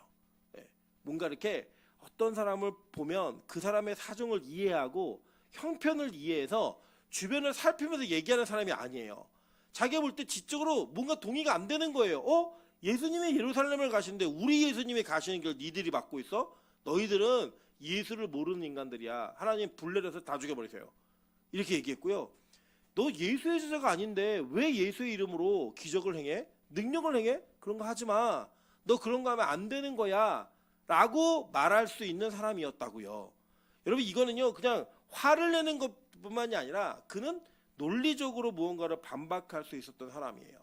예, 뭔가 이렇게 어떤 사람을 보면 그 사람의 사정을 이해하고 형편을 이해해서 주변을 살피면서 얘기하는 사람이 아니에요. 자기가 볼 때 지적으로 뭔가 동의가 안 되는 거예요. 예수님이 예루살렘을 가시는데 우리 예수님이 가시는 길 니들이 막고 있어? 너희들은 예수를 모르는 인간들이야. 하나님 불 내려서 다 죽여버리세요. 이렇게 얘기했고요. 너 예수의 제자가 아닌데 왜 예수의 이름으로 기적을 행해? 능력을 행해? 그런 거 하지 마. 너 그런 거 하면 안 되는 거야. 라고 말할 수 있는 사람이었다고요. 여러분, 이거는요, 그냥 화를 내는 것뿐만이 아니라 그는 논리적으로 무언가를 반박할 수 있었던 사람이에요.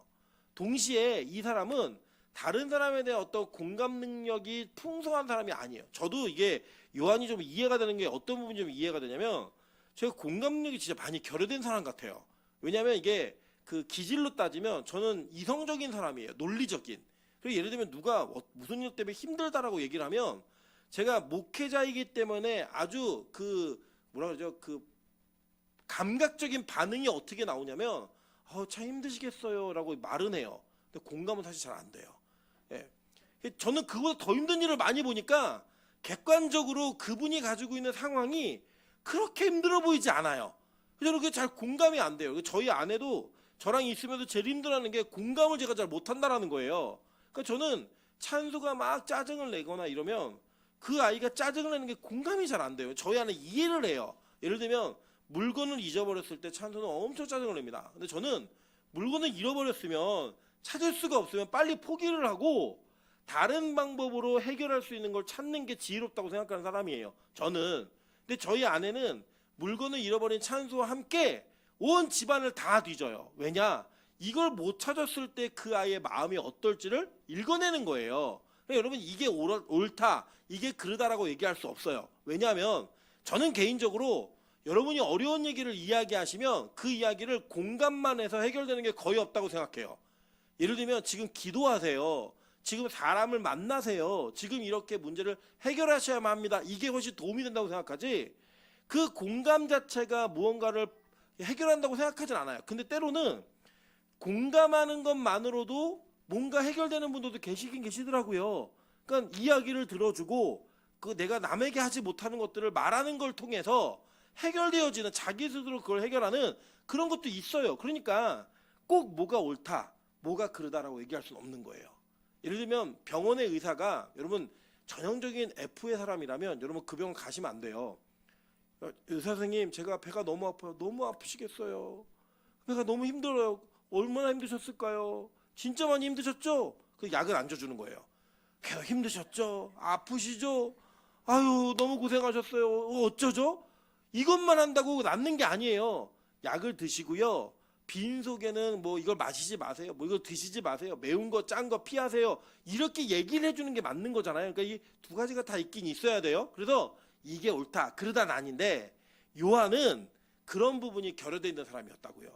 동시에 이 사람은 다른 사람에 대한 어떤 공감 능력이 풍성한 사람이 아니에요. 저도 이게 요한이 좀 이해가 되는 게 어떤 부분이 좀 이해가 되냐면 제가 공감 능력이 진짜 많이 결여된 사람 같아요. 왜냐하면 이게 그 기질로 따지면 저는 이성적인 사람이에요. 논리적인. 그리고 예를 들면 누가 무슨 일 때문에 힘들다라고 얘기를 하면 제가 목회자이기 때문에 아주 뭐라 그러죠? 감각적인 반응이 어떻게 나오냐면 참 힘드시겠어요 라고 말은 해요. 근데 공감은 사실 잘 안 돼요. 예. 저는 그보다 더 힘든 일을 많이 보니까 객관적으로 그분이 가지고 있는 상황이 그렇게 힘들어 보이지 않아요. 저는 그게 잘 공감이 안 돼요. 저희 아내도 저랑 있으면서 제일 힘들어하는 게 공감을 제가 잘 못한다라는 거예요. 그러니까 저는 찬수가 막 짜증을 내거나 이러면 그 아이가 짜증을 내는 게 공감이 잘 안 돼요. 저희 아내 이해를 해요. 예를 들면 물건을 잊어버렸을 때 찬수는 엄청 짜증을 냅니다. 근데 저는 물건을 잃어버렸으면 찾을 수가 없으면 빨리 포기를 하고 다른 방법으로 해결할 수 있는 걸 찾는 게 지혜롭다고 생각하는 사람이에요. 저는. 근데 저희 아내는 물건을 잃어버린 찬수와 함께 온 집안을 다 뒤져요. 왜냐? 이걸 못 찾았을 때 그 아이의 마음이 어떨지를 읽어내는 거예요. 그러니까 여러분, 이게 옳다, 이게 그르다라고 얘기할 수 없어요. 왜냐하면 저는 개인적으로 여러분이 어려운 얘기를 이야기하시면 그 이야기를 공감만 해서 해결되는 게 거의 없다고 생각해요. 예를 들면 지금 기도하세요. 지금 사람을 만나세요. 지금 이렇게 문제를 해결하셔야만 합니다. 이게 훨씬 도움이 된다고 생각하지, 그 공감 자체가 무언가를 해결한다고 생각하진 않아요. 근데 때로는 공감하는 것만으로도 뭔가 해결되는 분들도 계시긴 계시더라고요. 그러니까 이야기를 들어주고 그 내가 남에게 하지 못하는 것들을 말하는 걸 통해서 해결되어지는, 자기 스스로 그걸 해결하는 그런 것도 있어요. 그러니까 꼭 뭐가 옳다, 뭐가 그르다라고 얘기할 수는 없는 거예요. 예를 들면 병원의 의사가 여러분 전형적인 F의 사람이라면 여러분 그 병원 가시면 안 돼요. 의사 선생님, 제가 배가 너무 아파요. 너무 아프시겠어요. 배가 너무 힘들어요. 얼마나 힘드셨을까요? 진짜 많이 힘드셨죠? 그 약을 안 줘주는 거예요. 배가 힘드셨죠? 아프시죠? 아유, 너무 고생하셨어요. 어쩌죠? 이것만 한다고 낫는 게 아니에요. 약을 드시고요. 빈속에는 뭐 이걸 마시지 마세요. 뭐 이걸 드시지 마세요. 매운 거, 짠 거 피하세요. 이렇게 얘기를 해주는 게 맞는 거잖아요. 그러니까 이 두 가지가 다 있긴 있어야 돼요. 그래서 이게 옳다, 그러다는 아닌데, 요한은 그런 부분이 결여되어 있는 사람이었다고요.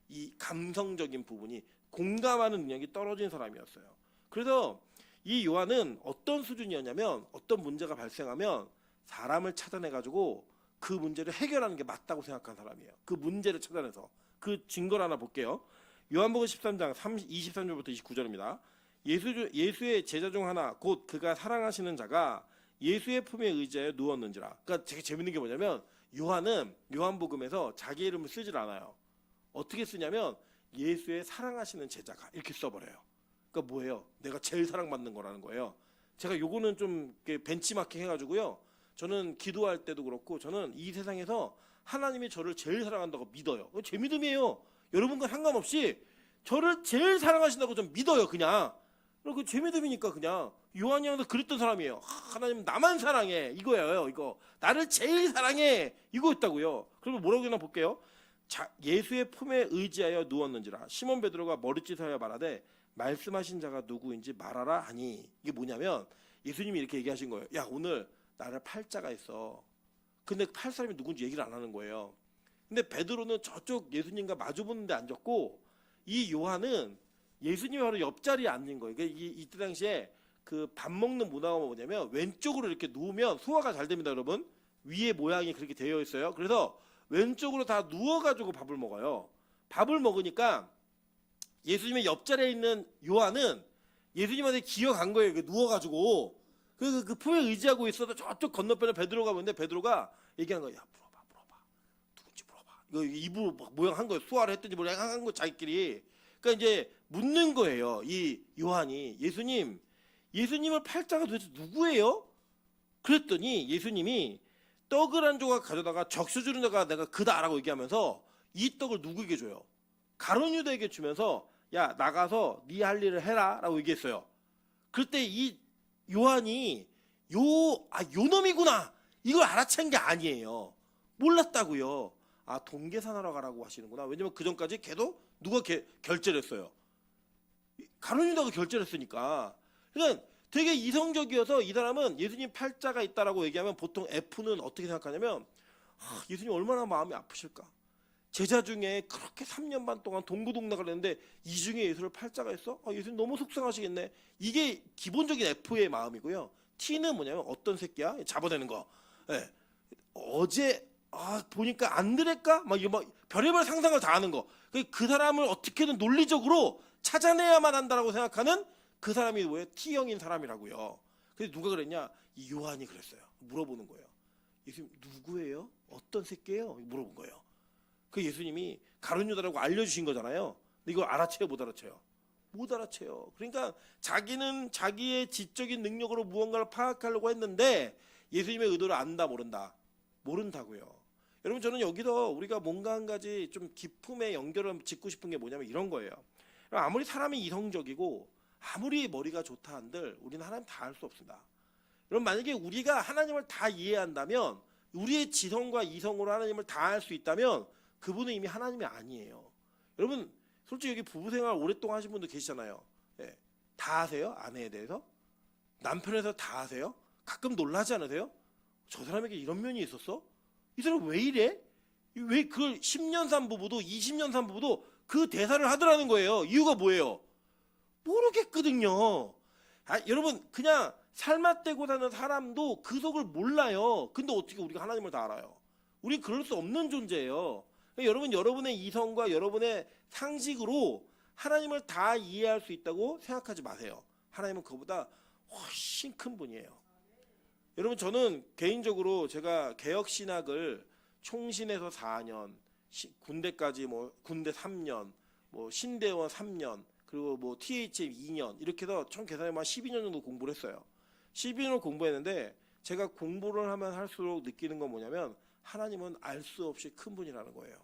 이 감성적인 부분이, 공감하는 능력이 떨어진 사람이었어요. 그래서 이 요한은 어떤 수준이었냐면, 어떤 문제가 발생하면 사람을 찾아내가지고 그 문제를 해결하는 게 맞다고 생각한 사람이에요. 그 문제를 찾아내서. 그 증거를 하나 볼게요. 요한복음 13장 23절부터 29절입니다. 예수의 제자 중 하나 곧 그가 사랑하시는 자가 예수의 품에 의지하여 누웠는지라. 그러니까 되게 재밌는 게 뭐냐면, 요한은 요한복음에서 자기 이름을 쓰질 않아요. 어떻게 쓰냐면 예수의 사랑하시는 제자가 이렇게 써버려요. 그러니까 뭐예요? 내가 제일 사랑받는 거라는 거예요. 제가 요거는 좀 벤치마킹 해가지고요, 저는 기도할 때도 그렇고 저는 이 세상에서 하나님이 저를 제일 사랑한다고 믿어요. 제 믿음이에요. 여러분과 상관없이 저를 제일 사랑하신다고 좀 믿어요. 그냥 그 제 믿음이니까. 그냥 요한이 형도 그랬던 사람이에요. 하나님 나만 사랑해, 이거예요. 이거 나를 제일 사랑해, 이거였다고요. 그러면 뭐라고 했나 볼게요. 예수의 품에 의지하여 누웠는지라. 시몬 베드로가 머리짓하여 말하되 말씀하신 자가 누구인지 말하라 하니. 이게 뭐냐면 예수님이 이렇게 얘기하신 거예요. 야, 오늘 나를 팔 자가 있어. 근데 팔 사람이 누군지 얘기를 안 하는 거예요. 근데 베드로는 저쪽 예수님과 마주보는 데 앉았고, 이 요한은 예수님 바로 옆자리에 앉는 거예요. 이때 당시에 그 밥 먹는 문화가 뭐냐면 왼쪽으로 이렇게 누우면 소화가 잘 됩니다, 여러분. 위에 모양이 그렇게 되어 있어요. 그래서 왼쪽으로 다 누워가지고 밥을 먹어요. 밥을 먹으니까 예수님의 옆자리에 있는 요한은 예수님한테 기어간 거예요. 누워가지고. 그래서 그 품에 의지하고 있어도 저쪽 건너편에 베드로가 보는데, 베드로가 얘기한 거야. 야, 물어봐. 누군지 물어봐. 이거 입으로 모양 한 거예요. 소화를 했든지 모양 한 거 자기끼리. 그러니까 이제 묻는 거예요. 이 요한이 예수님을 팔자가 도대체 누구예요? 그랬더니 예수님이 떡을 한 조각 가져다가 적셔 주는 자가 내가 그다라고 얘기하면서 이 떡을 누구에게 줘요? 가룟 유다에게 주면서 야, 나가서 네 할 일을 해라라고 얘기했어요. 그때 이 요한이 요 놈이구나, 이걸 알아챈 게 아니에요. 몰랐다고요. 아, 돈 계산하러 가라고 하시는구나. 왜냐면 그 전까지 걔도 누가 결제를 했어요? 가룟 유다가 결제를 했으니까. 그러니까 되게 이성적이어서 이 사람은 예수님 팔자가 있다라고 얘기하면 보통 F는 어떻게 생각하냐면, 예수님 얼마나 마음이 아프실까. 제자 중에 그렇게 3년 반 동안 동고동락을 했는데 이 중에 예수를 팔자가 있어? 예수님 너무 속상하시겠네. 이게 기본적인 F의 마음이고요. T는 뭐냐면 어떤 새끼야? 잡아대는 거. 예. 어제 보니까 안드레일까? 별의별 상상을 다 하는 거. 그 사람을 어떻게든 논리적으로 찾아내야만 한다라고 생각하는 그 사람이 뭐예요? T형인 사람이라고요. 그래서 누가 그랬냐? 이 요한이 그랬어요. 물어보는 거예요. 예수님 누구예요? 어떤 새끼예요? 물어본 거예요. 그 예수님이 가룟 유다라고 알려주신 거잖아요. 근데 이걸 알아채요, 못 알아채요? 못 알아채요. 그러니까 자기는 자기의 지적인 능력으로 무언가를 파악하려고 했는데 예수님의 의도를 안다, 모른다? 모른다고요. 여러분, 저는 여기서 우리가 뭔가 한 가지 좀 기품의 연결을 짓고 싶은 게 뭐냐면 이런 거예요. 아무리 사람이 이성적이고 아무리 머리가 좋다 한들 우리는 하나님 다 알 수 없습니다. 여러분, 만약에 우리가 하나님을 다 이해한다면, 우리의 지성과 이성으로 하나님을 다 알 수 있다면 그분은 이미 하나님이 아니에요. 여러분, 솔직히 여기 부부생활 오랫동안 하신 분들 계시잖아요. 예. 다 아세요? 아내에 대해서? 남편에 대해서 다 아세요? 가끔 놀라지 않으세요? 저 사람에게 이런 면이 있었어? 이 사람 왜 이래? 왜 그걸 10년 산 부부도 20년 산 부부도 그 대사를 하더라는 거예요. 이유가 뭐예요? 모르겠거든요. 여러분 그냥 살맛대고 사는 사람도 그 속을 몰라요. 근데 어떻게 우리가 하나님을 다 알아요? 우리 그럴 수 없는 존재예요. 그러니까 여러분 여러분의 이성과 여러분의 상식으로 하나님을 다 이해할 수 있다고 생각하지 마세요. 하나님은 그보다 훨씬 큰 분이에요. 여러분 저는 개인적으로 제가 개혁신학을 총신에서 4년, 군대까지 군대 3년, 신대원 3년, 그리고 THM 2년 이렇게 해서 총 계산하면 12년 정도 공부를 했어요. 12년을 공부했는데 제가 공부를 하면 할수록 느끼는 건 뭐냐면 하나님은 알 수 없이 큰 분이라는 거예요.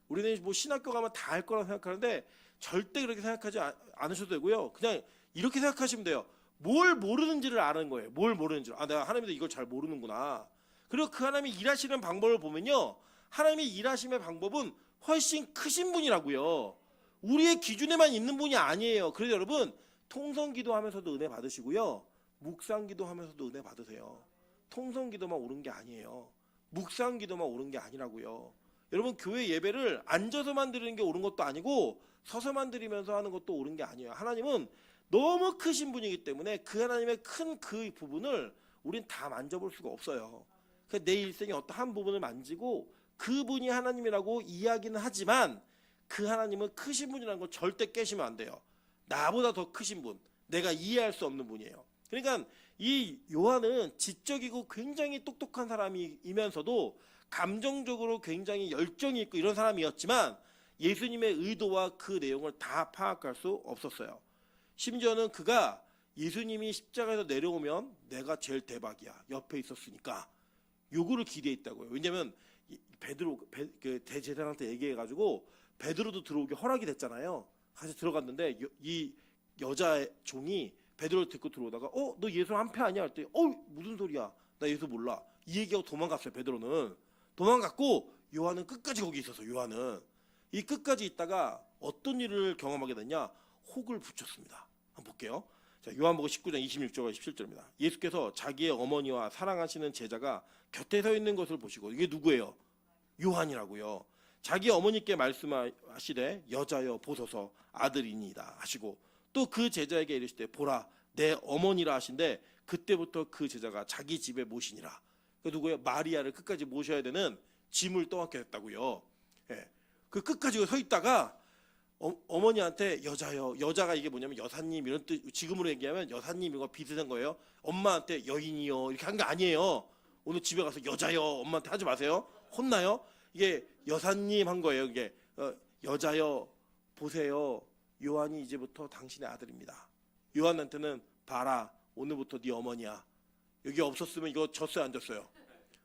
우리는 신학교 가면 다 알 거라고 생각하는데 절대 그렇게 생각하지 않으셔도 되고요. 그냥 이렇게 생각하시면 돼요. 뭘 모르는지를 아는 거예요. 뭘 모르는지. 내가 하나님도 이걸 잘 모르는구나. 그리고 그 하나님이 일하시는 방법을 보면요. 하나님의 일하심의 방법은 훨씬 크신 분이라고요. 우리의 기준에만 있는 분이 아니에요. 그래서 여러분 통성기도 하면서도 은혜 받으시고요. 묵상기도 하면서도 은혜 받으세요. 통성기도만 옳은 게 아니에요. 묵상기도만 옳은 게 아니라고요. 여러분 교회 예배를 앉아서만 드리는 게 옳은 것도 아니고 서서만 드리면서 하는 것도 옳은 게 아니에요. 하나님은 너무 크신 분이기 때문에 그 하나님의 큰 그 부분을 우린 다 만져볼 수가 없어요. 그러니까 내 일생의 어떤 한 부분을 만지고 그분이 하나님이라고 이야기는 하지만 그 하나님은 크신 분이라는 걸 절대 깨시면 안 돼요. 나보다 더 크신 분, 내가 이해할 수 없는 분이에요. 그러니까 이 요한은 지적이고 굉장히 똑똑한 사람이면서도 감정적으로 굉장히 열정이 있고 이런 사람이었지만 예수님의 의도와 그 내용을 다 파악할 수 없었어요. 심지어는 그가 예수님이 십자가에서 내려오면 내가 제일 대박이야. 옆에 있었으니까. 요거를 기대했다고요. 왜냐면 베드로 그 대제사장한테 얘기해가지고 베드로도 들어오게 허락이 됐잖아요. 같이 들어갔는데 이 여자 종이 베드로를 듣고 들어오다가 너 예수 한패 아니야? 할 때 무슨 소리야? 나 예수 몰라. 이 얘기하고 도망갔어요. 베드로는. 도망갔고 요한은 끝까지 거기 있었어. 요한은. 이 끝까지 있다가 어떤 일을 경험하게 됐냐? 혹을 붙였습니다. 한번 볼게요. 자, 요한복음 19장 26절과 27절입니다. 예수께서 자기의 어머니와 사랑하시는 제자가 곁에 서 있는 것을 보시고 이게 누구예요? 요한이라고요. 자기 어머니께 말씀하시되 여자여 보소서 아들이니이다 하시고 또 그 제자에게 이르시되 보라 내 어머니라 하신데 그때부터 그 제자가 자기 집에 모시니라. 그 누구예요? 마리아를 끝까지 모셔야 되는 짐을 떠안게 됐다고요. 예. 그 끝까지 서 있다가 어머니한테 여자요. 여자가 이게 뭐냐면 여사님 이런 뜻, 지금으로 얘기하면 여사님 이거 비슷한 거예요. 엄마한테 여인이요 이렇게 한 게 아니에요. 오늘 집에 가서 여자요 엄마한테 하지 마세요. 혼나요. 이게 여사님 한 거예요. 이게 여자요 보세요. 요한이 이제부터 당신의 아들입니다. 요한한테는 봐라 오늘부터 네 어머니야. 여기 없었으면 이거 졌어요 안 졌어요?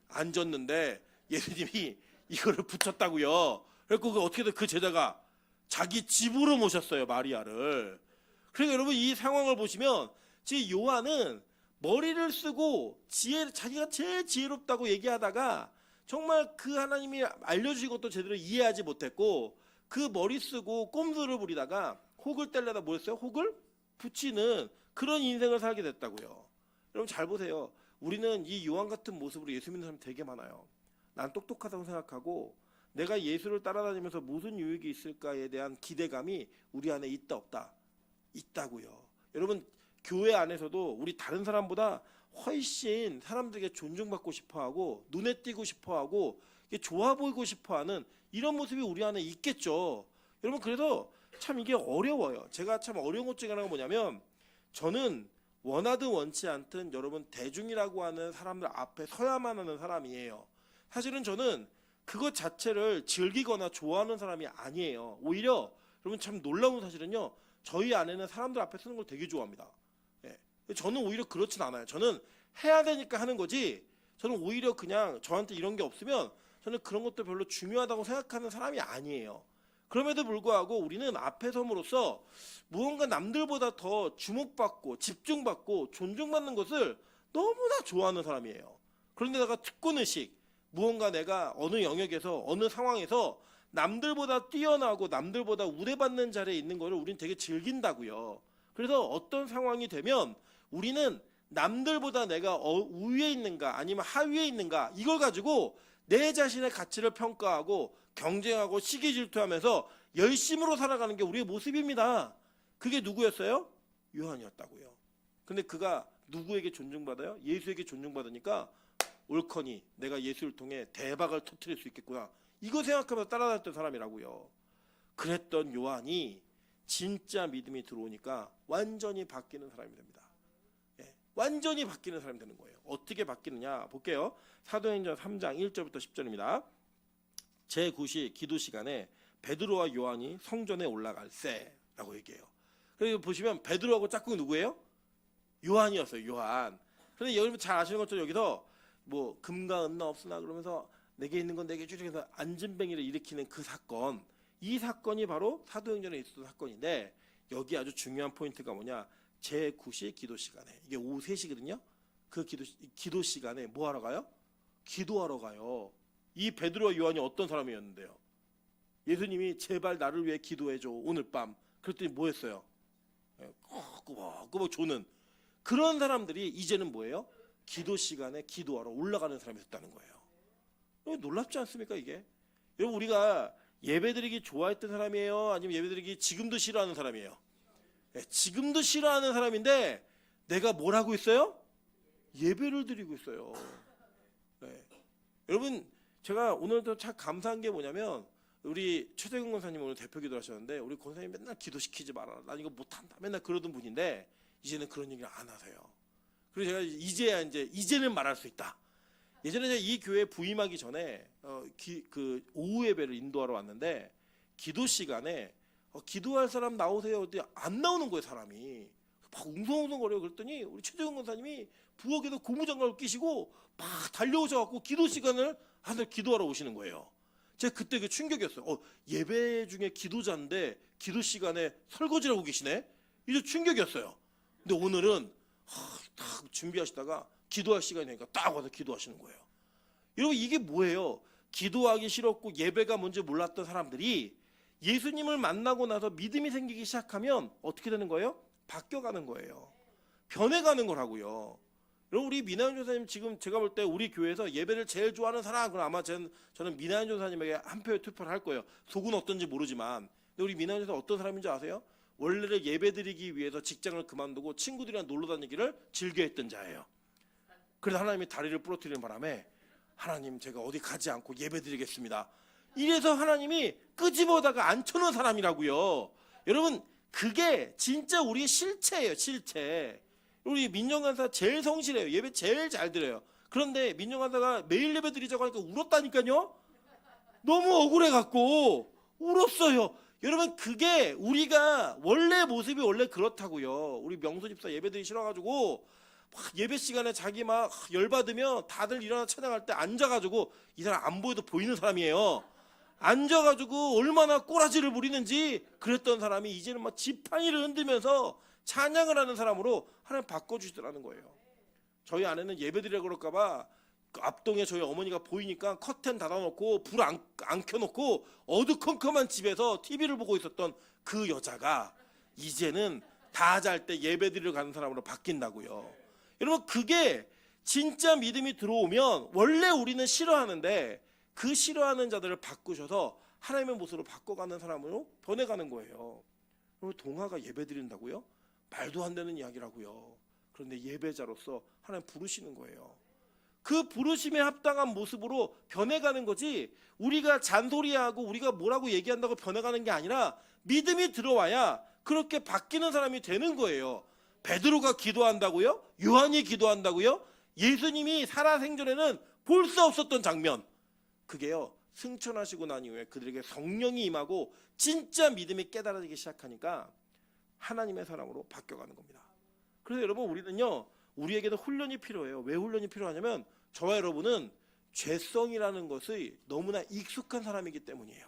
안 졌는데 예수님이 이거를 붙였다고요. 그래서 어떻게든 그 제자가 자기 집으로 모셨어요 마리아를. 그러니까 여러분 이 상황을 보시면 지금 요한은 머리를 쓰고 자기가 제일 지혜롭다고 얘기하다가 정말 그 하나님이 알려주신 것도 제대로 이해하지 못했고 그 머리 쓰고 꼼수를 부리다가 혹을 떼려다 뭐였어요? 혹을 붙이는 그런 인생을 살게 됐다고요. 여러분 잘 보세요. 우리는 이 요한 같은 모습으로 예수 믿는 사람 되게 많아요. 난 똑똑하다고 생각하고 내가 예수를 따라다니면서 무슨 유익이 있을까에 대한 기대감이 우리 안에 있다 없다? 있다고요. 여러분 교회 안에서도 우리 다른 사람보다 훨씬 사람들에게 존중받고 싶어하고 눈에 띄고 싶어하고 좋아 보이고 싶어하는 이런 모습이 우리 안에 있겠죠. 여러분 그래서 참 이게 어려워요. 제가 참 어려운 것 중에 하나가 뭐냐면 저는 원하든 원치 않든 여러분 대중이라고 하는 사람들 앞에 서야만 하는 사람이에요. 사실은 저는 그것 자체를 즐기거나 좋아하는 사람이 아니에요. 오히려 여러분 참 놀라운 사실은요. 저희 아내는 사람들 앞에 서는 걸 되게 좋아합니다. 예. 저는 오히려 그렇진 않아요. 저는 해야 되니까 하는 거지 저는 오히려 그냥 저한테 이런 게 없으면 저는 그런 것도 별로 중요하다고 생각하는 사람이 아니에요. 그럼에도 불구하고 우리는 앞에 섬으로써 무언가 남들보다 더 주목받고 집중받고 존중받는 것을 너무나 좋아하는 사람이에요. 그런데다가 특권의식, 무언가 내가 어느 영역에서 어느 상황에서 남들보다 뛰어나고 남들보다 우대받는 자리에 있는 것을 우리는 되게 즐긴다고요. 그래서 어떤 상황이 되면 우리는 남들보다 내가 우위에 있는가 아니면 하위에 있는가 이걸 가지고 내 자신의 가치를 평가하고 경쟁하고 시기 질투하면서 열심으로 살아가는 게 우리의 모습입니다. 그게 누구였어요? 요한이었다고요. 근데 그가 누구에게 존중받아요? 예수에게 존중받으니까 옳거니 내가 예수를 통해 대박을 터뜨릴 수 있겠구나. 이거 생각하면서 따라다녔던 사람이라고요. 그랬던 요한이 진짜 믿음이 들어오니까 완전히 바뀌는 사람이 됩니다. 예, 완전히 바뀌는 사람이 되는 거예요. 어떻게 바뀌느냐 볼게요. 사도행전 3장 1절부터 10절입니다. 제9시 기도 시간에 베드로와 요한이 성전에 올라갈세라고 얘기해요. 그래서 보시면 베드로하고 짝꿍 누구예요? 요한이었어요. 요한. 그런데 여러분 잘 아시는 것처럼 여기서 뭐 금과 은나 없으나 그러면서 내게 있는 건 내게 주리면서 안진뱅이를 일으키는 그 사건, 이 사건이 바로 사도행전에 있었던 사건인데 여기 아주 중요한 포인트가 뭐냐? 제9시 기도 시간에, 이게 오후 3시거든요. 그 기도 시간에 뭐 하러 가요? 기도하러 가요. 이 베드로와 요한이 어떤 사람이었는데요? 예수님이 제발 나를 위해 기도해줘 오늘 밤. 그랬더니 뭐 했어요? 꾸벅꾸벅 조는 그런 사람들이 이제는 뭐예요? 기도 시간에 기도하러 올라가는 사람이 됐다는 거예요. 놀랍지 않습니까 이게? 여러분 우리가 예배드리기 좋아했던 사람이에요? 아니면 예배드리기 지금도 싫어하는 사람이에요? 네, 지금도 싫어하는 사람인데 내가 뭘 하고 있어요? 예배를 드리고 있어요. 네. 여러분 제가 오늘도 참 감사한 게 뭐냐면 우리 최재근 권사님 오늘 대표 기도 하셨는데 우리 권사님 맨날 기도시키지 말아라. 난 이거 못한다. 맨날 그러던 분인데 이제는 그런 얘기를 안 하세요. 그리고 제가 이제는 말할 수 있다. 예전에 제가 이 교회에 부임하기 전에 그 오후 예배를 인도하러 왔는데 기도 시간에 기도할 사람 나오세요. 그랬더니 안 나오는 거예요 사람이. 막 웅성웅성거려요. 그랬더니 우리 최재근 권사님이 부엌에서 고무장갑을 끼시고 막 달려오셔갖고 기도 시간을 하늘 기도하러 오시는 거예요. 제가 그때 그 충격이었어요. 예배 중에 기도자인데 기도 시간에 설거지를 하고 계시네. 이제 충격이었어요. 근데 오늘은 딱 준비하시다가 기도할 시간이 되니까 딱 와서 기도하시는 거예요. 여러분 이게 뭐예요? 기도하기 싫었고 예배가 뭔지 몰랐던 사람들이 예수님을 만나고 나서 믿음이 생기기 시작하면 어떻게 되는 거예요? 바뀌어가는 거예요. 변해가는 거라고요. 여러분 우리 민하연 조사님 지금 제가 볼 때 우리 교회에서 예배를 제일 좋아하는 사람, 그럼 아마 저는 민하연 조사님에게 한 표의 투표를 할 거예요. 속은 어떤지 모르지만. 근데 우리 민하연 조사 어떤 사람인지 아세요? 원래를 예배드리기 위해서 직장을 그만두고 친구들이랑 놀러 다니기를 즐겨했던 자예요. 그래서 하나님이 다리를 부러뜨리는 바람에 하나님 제가 어디 가지 않고 예배드리겠습니다. 이래서 하나님이 끄집어다가 앉혀놓은 사람이라고요. 여러분 그게 진짜 우리의 실체예요. 실체. 우리 민정간사 제일 성실해요. 예배 제일 잘 드려요. 그런데 민정간사가 매일 예배 드리자고 하니까 울었다니까요. 너무 억울해갖고 울었어요. 여러분 그게 우리가 원래 모습이 원래 그렇다고요. 우리 명수 집사 예배드리기 싫어가지고 막 예배 시간에 자기 막 열받으면 다들 일어나 찬양할 때 앉아가지고 이 사람 안 보여도 보이는 사람이에요. 앉아가지고 얼마나 꼬라지를 부리는지 그랬던 사람이 이제는 막 지팡이를 흔들면서 찬양을 하는 사람으로 하나님 바꿔주시더라는 거예요. 저희 아내는 예배드리려고 그럴까봐 그 앞동에 저희 어머니가 보이니까 커튼 닫아놓고 불 안 켜놓고 어두컴컴한 집에서 TV를 보고 있었던 그 여자가 이제는 다 잘 때 예배드리러 가는 사람으로 바뀐다고요. 여러분 그게 진짜 믿음이 들어오면 원래 우리는 싫어하는데 그 싫어하는 자들을 바꾸셔서 하나님의 모습으로 바꿔가는 사람으로 변해가는 거예요. 여러분 동화가 예배드린다고요? 말도 안 되는 이야기라고요. 그런데 예배자로서 하나님 부르시는 거예요. 그 부르심에 합당한 모습으로 변해가는 거지 우리가 잔소리하고 우리가 뭐라고 얘기한다고 변해가는 게 아니라 믿음이 들어와야 그렇게 바뀌는 사람이 되는 거예요. 베드로가 기도한다고요? 요한이 기도한다고요? 예수님이 살아생전에는 볼 수 없었던 장면, 그게요 승천하시고 난 이후에 그들에게 성령이 임하고 진짜 믿음이 깨달아지기 시작하니까 하나님의 사람으로 바뀌어가는 겁니다. 그래서 여러분 우리는요 우리에게도 훈련이 필요해요. 왜 훈련이 필요하냐면 저와 여러분은 죄성이라는 것이 너무나 익숙한 사람이기 때문이에요.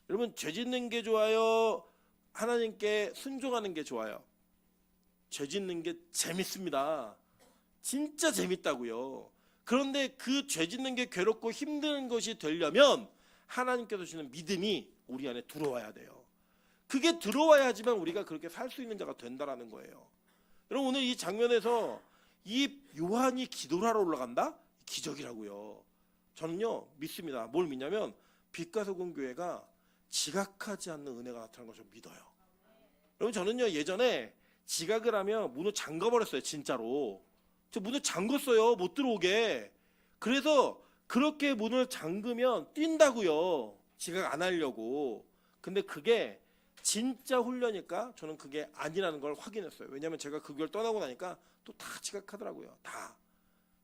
여러분 죄 짓는 게 좋아요? 하나님께 순종하는 게 좋아요? 죄 짓는 게 재밌습니다. 진짜 재밌다고요. 그런데 그 죄 짓는 게 괴롭고 힘든 것이 되려면 하나님께서 주시는 믿음이 우리 안에 들어와야 돼요. 그게 들어와야지만 우리가 그렇게 살 수 있는 자가 된다라는 거예요. 여러분 오늘 이 장면에서 이 요한이 기도를 하러 올라간다? 기적이라고요. 저는요 믿습니다. 뭘 믿냐면 빛과 소금 교회가 지각하지 않는 은혜가 나타나는 것을 믿어요. 여러분 저는요 예전에 지각을 하면 문을 잠가버렸어요. 진짜로. 저 문을 잠궜어요. 못 들어오게. 그래서 그렇게 문을 잠그면 뛴다고요. 지각 안 하려고. 근데 그게 진짜 훈련일까? 저는 그게 아니라는 걸 확인했어요. 왜냐하면 제가 그 교회를 떠나고 나니까 또 다 지각하더라고요. 다.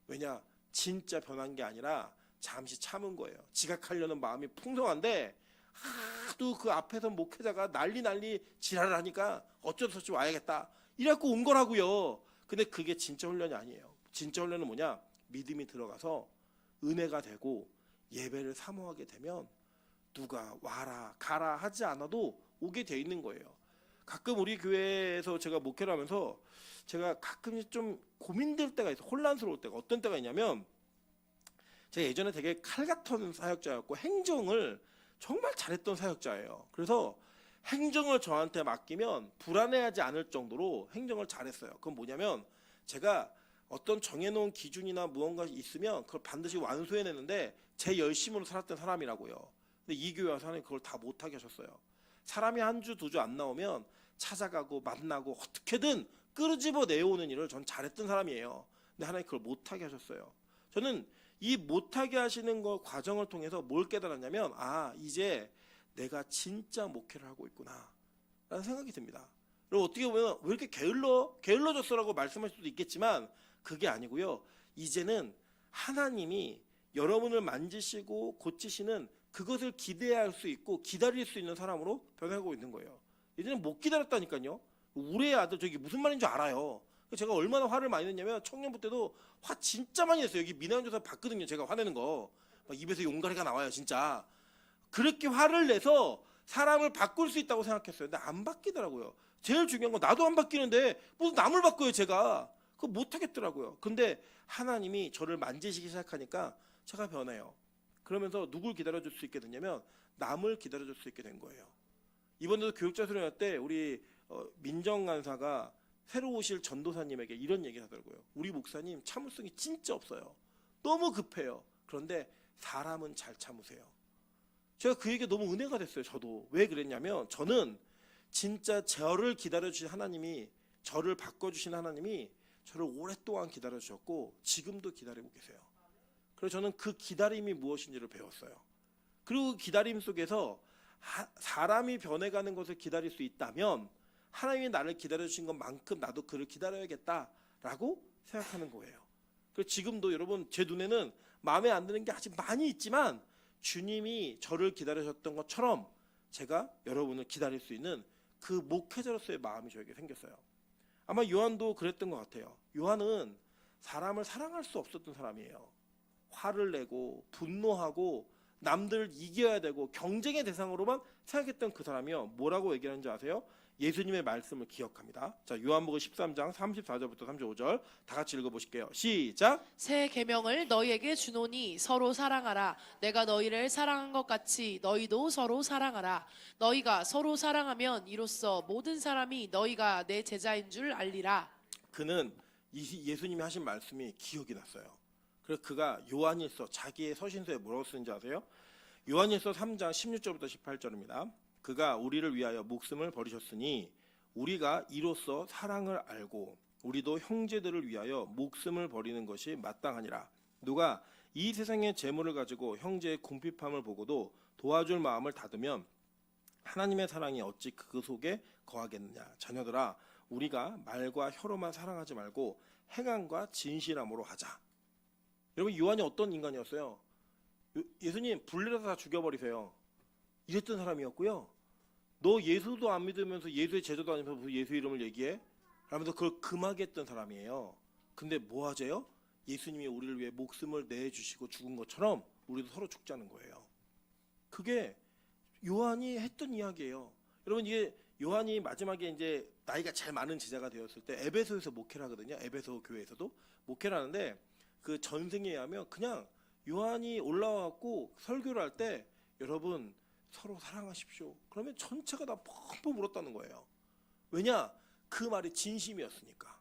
왜냐? 진짜 변한 게 아니라 잠시 참은 거예요. 지각하려는 마음이 풍성한데 하도 그 앞에서 목회자가 난리 지랄을 하니까 어쩔 수 없이 와야겠다. 이래갖고 온 거라고요. 근데 그게 진짜 훈련이 아니에요. 진짜 훈련은 뭐냐? 믿음이 들어가서 은혜가 되고 예배를 사모하게 되면 누가 와라 가라 하지 않아도 오게 돼 있는 거예요. 가끔 우리 교회에서 제가 목회를 하면서 제가 가끔씩 좀 고민될 때가 있어요. 혼란스러울 때가. 어떤 때가 있냐면 제가 예전에 되게 칼 같은 사역자였고 행정을 정말 잘했던 사역자예요. 그래서 행정을 저한테 맡기면 불안해하지 않을 정도로 행정을 잘했어요. 그건 뭐냐면 제가 어떤 정해놓은 기준이나 무언가 있으면 그걸 반드시 완수해내는데 제 열심으로 살았던 사람이라고요. 근데 이 교회 와서 하나님 그걸 다 못하게 하셨어요. 사람이 한 주, 두 주 안 나오면 찾아가고 만나고 어떻게든 끄집어 내오는 일을 전 잘했던 사람이에요. 근데 하나님 그걸 못하게 하셨어요. 저는 이 못하게 하시는 거 과정을 통해서 뭘 깨달았냐면 이제 내가 진짜 목회를 하고 있구나 라는 생각이 듭니다. 그리고 어떻게 보면 왜 이렇게 게을러졌어라고 말씀하실 수도 있겠지만 그게 아니고요. 이제는 하나님이 여러분을 만지시고 고치시는 그것을 기대할 수 있고 기다릴 수 있는 사람으로 변하고 있는 거예요. 예전에 못 기다렸다니까요. 우리 애 아들 저기 무슨 말인지 알아요. 제가 얼마나 화를 많이 냈냐면 청년부 때도 화 진짜 많이 냈어요. 여기 민원조사 봤거든요. 제가 화내는 거. 막 입에서 용가리가 나와요. 진짜. 그렇게 화를 내서 사람을 바꿀 수 있다고 생각했어요. 근데 안 바뀌더라고요. 제일 중요한 건 나도 안 바뀌는데 무슨 남을 바꿔요 제가. 그거 못하겠더라고요. 근데 하나님이 저를 만지시기 시작하니까 제가 변해요. 그러면서 누굴 기다려줄 수 있게 됐냐면 남을 기다려줄 수 있게 된 거예요. 이번에도 교육자 수련회 때 우리 민정 간사가 새로 오실 전도사님에게 이런 얘기를 하더라고요. 우리 목사님 참을성이 진짜 없어요. 너무 급해요. 그런데 사람은 잘 참으세요. 제가 그 얘기가 너무 은혜가 됐어요. 저도. 왜 그랬냐면 저는 진짜 저를 기다려주신 하나님이 저를 바꿔주신 하나님이 저를 오랫동안 기다려주셨고 지금도 기다리고 계세요. 그래서 저는 그 기다림이 무엇인지를 배웠어요. 그리고 그 기다림 속에서 사람이 변해가는 것을 기다릴 수 있다면 하나님이 나를 기다려주신 것만큼 나도 그를 기다려야겠다라고 생각하는 거예요. 그래서 지금도 여러분 제 눈에는 마음에 안 드는 게 아직 많이 있지만 주님이 저를 기다리셨던 것처럼 제가 여러분을 기다릴 수 있는 그 목회자로서의 마음이 저에게 생겼어요. 아마 요한도 그랬던 것 같아요. 요한은 사람을 사랑할 수 없었던 사람이에요. 화를 내고 분노하고 남들을 이겨야 되고 경쟁의 대상으로만 생각했던 그 사람이요. 뭐라고 얘기하는지 아세요? 예수님의 말씀을 기억합니다. 자, 요한복음 13장 34절부터 35절 다 같이 읽어보실게요. 시작. 새 계명을 너희에게 주노니 서로 사랑하라. 내가 너희를 사랑한 것 같이 너희도 서로 사랑하라. 너희가 서로 사랑하면 이로써 모든 사람이 너희가 내 제자인 줄 알리라. 그는 예수님이 하신 말씀이 기억이 났어요. 그래서 그가 요한일서 자기의 서신서에 뭐라고 쓰는지 아세요? 요한일서 3장 16절부터 18절입니다. 그가 우리를 위하여 목숨을 버리셨으니 우리가 이로써 사랑을 알고 우리도 형제들을 위하여 목숨을 버리는 것이 마땅하니라. 누가 이 세상의 재물을 가지고 형제의 궁핍함을 보고도 도와줄 마음을 닫으면 하나님의 사랑이 어찌 그 속에 거하겠느냐. 자녀들아, 우리가 말과 혀로만 사랑하지 말고 행함과 진실함으로 하자. 여러분, 요한이 어떤 인간이었어요? 예수님 불내려서 다 죽여버리세요. 이랬던 사람이었고요. 너 예수도 안 믿으면서 예수의 제자도 아니면서 예수 이름을 얘기해? 라면서 그걸 금하게 했던 사람이에요. 근데 뭐 하재요? 예수님이 우리를 위해 목숨을 내주시고 죽은 것처럼 우리도 서로 죽자는 거예요. 그게 요한이 했던 이야기예요. 여러분, 이게 요한이 마지막에 이제 나이가 제일 많은 제자가 되었을 때 에베소에서 목회를 하거든요. 에베소 교회에서도 목회를 하는데 그 전승에 의하면 그냥 요한이 올라와갖고 설교를 할 때 여러분 서로 사랑하십시오. 그러면 전체가 다 펑펑 울었다는 거예요. 왜냐? 그 말이 진심이었으니까.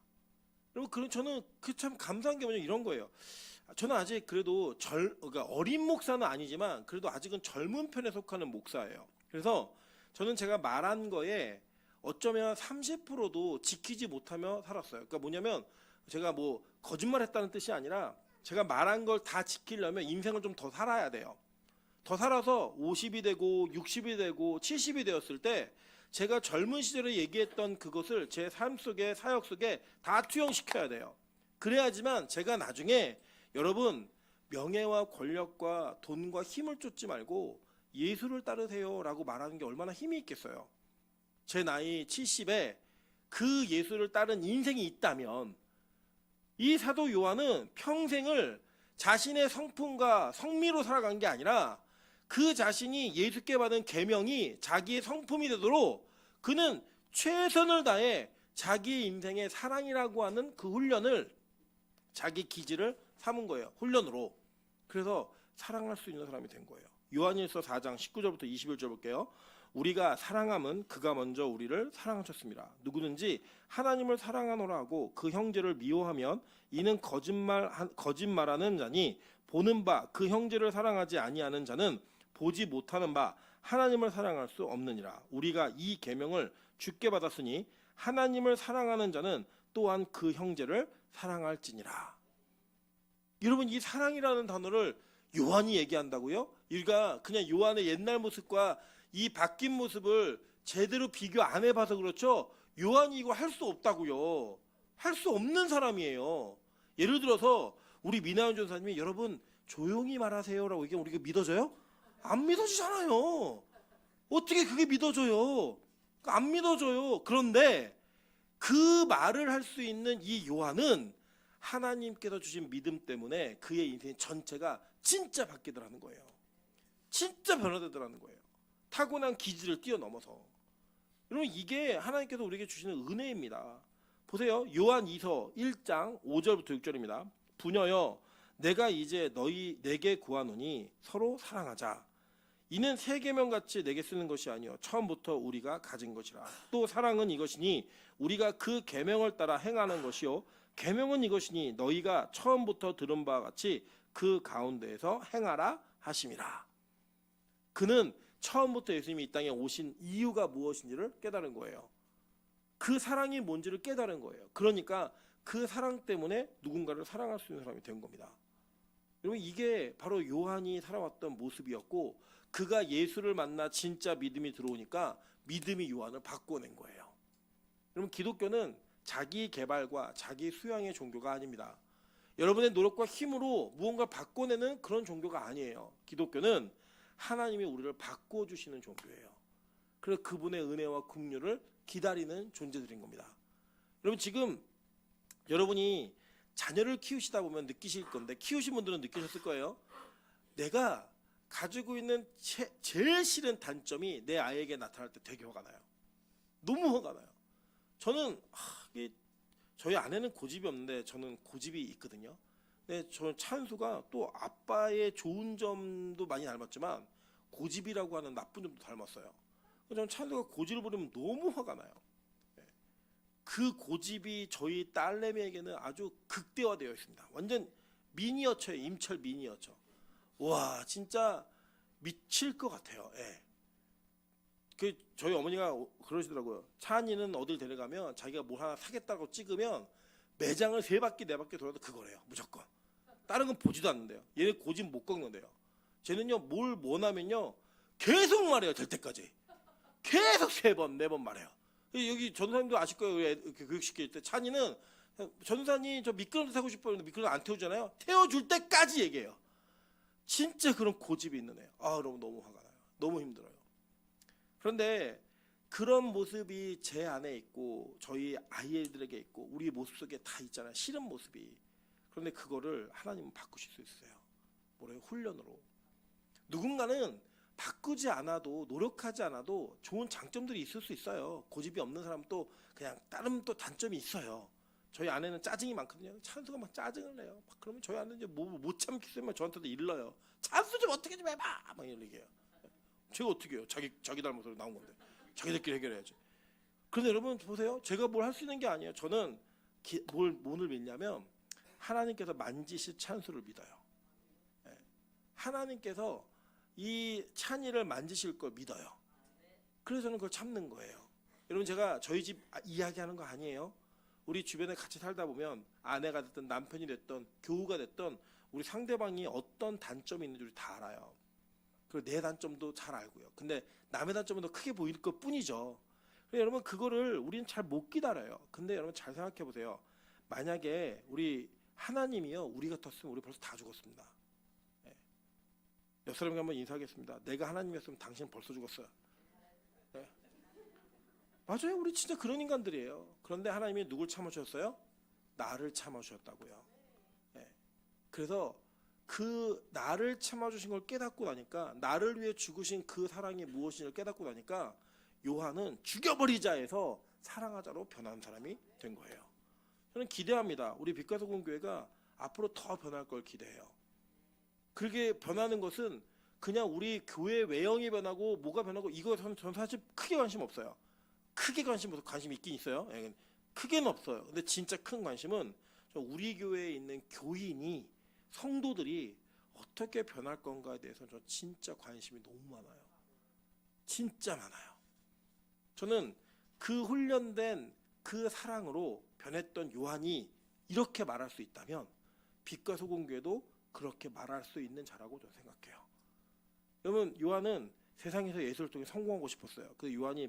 여러분, 저는 그 참 감사한 게 뭐냐면 이런 거예요. 저는 아직 그래도 그러니까 어린 목사는 아니지만 그래도 아직은 젊은 편에 속하는 목사예요. 그래서 저는 제가 말한 거에 어쩌면 30%도 지키지 못하며 살았어요. 그러니까 뭐냐면 제가 뭐 거짓말했다는 뜻이 아니라 제가 말한 걸 다 지키려면 인생을 좀 더 살아야 돼요. 더 살아서 50이 되고 60이 되고 70이 되었을 때 제가 젊은 시절에 얘기했던 그것을 제 삶 속에 사역 속에 다 투영시켜야 돼요. 그래야지만 제가 나중에 여러분 명예와 권력과 돈과 힘을 쫓지 말고 예수를 따르세요라고 말하는 게 얼마나 힘이 있겠어요. 제 나이 70에 그 예수를 따른 인생이 있다면 이 사도 요한은 평생을 자신의 성품과 성미로 살아간 게 아니라 그 자신이 예수께 받은 계명이 자기의 성품이 되도록 그는 최선을 다해 자기의 인생의 사랑이라고 하는 그 훈련을 자기 기질을 삼은 거예요. 훈련으로. 그래서 사랑할 수 있는 사람이 된 거예요. 요한일서 4장 19절부터 21절 볼게요. 우리가 사랑함은 그가 먼저 우리를 사랑하셨습니다. 누구든지 하나님을 사랑하노라 하고 그 형제를 미워하면 이는 거짓말하는 자니 보는 바 그 형제를 사랑하지 아니하는 자는 보지 못하는 바 하나님을 사랑할 수 없느니라. 우리가 이 계명을 주께 받았으니 하나님을 사랑하는 자는 또한 그 형제를 사랑할지니라. 여러분 이 사랑이라는 단어를 요한이 얘기한다고요? 우리가 그냥 요한의 옛날 모습과 이 바뀐 모습을 제대로 비교 안 해봐서 그렇죠. 요한이 이거 할 수 없다고요. 할 수 없는 사람이에요. 예를 들어서 우리 민하연 전사님이 여러분 조용히 말하세요라고 얘기하면 우리가 믿어져요? 안 믿어지잖아요. 어떻게 그게 믿어져요? 안 믿어져요. 그런데 그 말을 할 수 있는 이 요한은 하나님께서 주신 믿음 때문에 그의 인생 전체가 진짜 바뀌더라는 거예요. 진짜 변화되더라는 거예요. 타고난 기질을 뛰어넘어서. 여러분 이게 하나님께서 우리에게 주시는 은혜입니다. 보세요. 요한 2서 1장 5절부터 6절입니다. 부녀여 내가 이제 내게 구하노니 서로 사랑하자. 이는 새 계명같이 내게 쓰는 것이 아니요 처음부터 우리가 가진 것이라. 또 사랑은 이것이니 우리가 그 계명을 따라 행하는 것이요 계명은 이것이니 너희가 처음부터 들은 바와 같이 그 가운데에서 행하라 하심이라. 그는 처음부터 예수님이 이 땅에 오신 이유가 무엇인지를 깨달은 거예요. 그 사랑이 뭔지를 깨달은 거예요. 그러니까 그 사랑 때문에 누군가를 사랑할 수 있는 사람이 된 겁니다. 여러분 이게 바로 요한이 살아왔던 모습이었고 그가 예수를 만나 진짜 믿음이 들어오니까 믿음이 요한을 바꿔낸 거예요. 여러분 기독교는 자기 개발과 자기 수양의 종교가 아닙니다. 여러분의 노력과 힘으로 무언가 바꿔내는 그런 종교가 아니에요. 기독교는 하나님이 우리를 바꿔주시는 종교예요. 그래서 그분의 은혜와 긍휼을 기다리는 존재들인 겁니다. 여러분 지금 여러분이 자녀를 키우시다 보면 느끼실 건데 키우신 분들은 느끼셨을 거예요. 내가 가지고 있는 제일 싫은 단점이 내 아이에게 나타날 때 되게 화가 나요. 너무 화가 나요. 저는 저희 아내는 고집이 없는데 저는 고집이 있거든요. 근데 저 찬수가 또 아빠의 좋은 점도 많이 닮았지만 고집이라고 하는 나쁜 점도 닮았어요. 저는 찬수가 고집을 부리면 너무 화가 나요. 그 고집이 저희 딸내미에게는 아주 극대화되어 있습니다. 완전 미니어처예요. 임철 미니어처. 와 진짜 미칠 것 같아요. 예. 그 저희 어머니가 그러시더라고요. 찬이는 어딜 데려가면 자기가 뭘 하나 사겠다고 찍으면 매장을 3바퀴 4바퀴 돌아도 그거래요. 무조건. 다른 건 보지도 않는데요. 얘는 고집 못 꺾는데요. 쟤는요 뭘 원하면요 계속 말해요. 될 때까지. 계속 3번 4번 말해요. 여기 전도사님도 아실 거예요. 교육시킬 때 찬이는 전도사님 저 미끄럼틀 타고 싶어요. 미끄럼틀 안 태우잖아요. 태워줄 때까지 얘기해요. 진짜 그런 고집이 있는 애예요. 여러분 너무 화가 나요. 너무 힘들어요. 그런데 그런 모습이 제 안에 있고 저희 아이들에게 있고 우리 모습 속에 다 있잖아요. 싫은 모습이. 그런데 그거를 하나님은 바꾸실 수 있어요. 뭐래요? 훈련으로. 누군가는 바꾸지 않아도 노력하지 않아도 좋은 장점들이 있을 수 있어요. 고집이 없는 사람도 그냥 다른 또 단점이 있어요. 저희 아내는 짜증이 많거든요. 찬수가 막 짜증을 내요. 막 그러면 저희 아내는 이제 못 참겠으면 저한테도 일러요. 찬수 좀 어떻게 좀 해봐. 막 이런 얘기해요. 제가 어떻게 해요? 자기 닮아서 나온 건데. 자기들끼리 해결해야지. 그런데 여러분 보세요. 제가 뭘 할 수 있는 게 아니에요. 저는 뭐를 믿냐면 하나님께서 만지실 찬수를 믿어요. 네. 하나님께서 이 찬이를 만지실 걸 믿어요. 그래서 저는 그걸 참는 거예요. 여러분 제가 저희 집 이야기하는 거 아니에요. 우리 주변에 같이 살다 보면 아내가 됐든 남편이 됐든 교우가 됐든 우리 상대방이 어떤 단점이 있는지 우리 다 알아요. 그리고 내 단점도 잘 알고요. 근데 남의 단점은 더 크게 보일 것 뿐이죠. 여러분 그거를 우리는 잘 못 기다려요. 근데 여러분 잘 생각해 보세요. 만약에 우리 하나님이요 우리 같았으면 우리 벌써 다 죽었습니다. 예. 옆 사람에게 한번 인사하겠습니다. 내가 하나님이었으면 당신 벌써 죽었어요. 예. 맞아요. 우리 진짜 그런 인간들이에요. 그런데 하나님이 누굴 참아주셨어요? 나를 참아주셨다고요. 예. 그래서 그 나를 참아주신 걸 깨닫고 나니까, 나를 위해 죽으신 그 사랑이 무엇인지를 깨닫고 나니까 요한은 죽여버리자에서 사랑하자로 변한 사람이 된 거예요. 저는 기대합니다. 우리 빛과 소금 교회가 앞으로 더 변할 걸 기대해요. 그렇게 변하는 것은 그냥 우리 교회 외형이 변하고 뭐가 변하고 이거 저는 사실 크게 관심 없어요. 크게 관심 있긴 있어요. 크게는 없어요. 근데 진짜 큰 관심은 우리 교회에 있는 교인이, 성도들이 어떻게 변할 건가에 대해서 저 진짜 관심이 너무 많아요. 진짜 많아요. 저는 그 훈련된 그 사랑으로 변했던 요한이 이렇게 말할 수 있다면 빛과 소금 교회도 그렇게 말할 수 있는 자라고 저는 생각해요. 여러분 요한은 세상에서 예수를 통해 성공하고 싶었어요. 그 요한이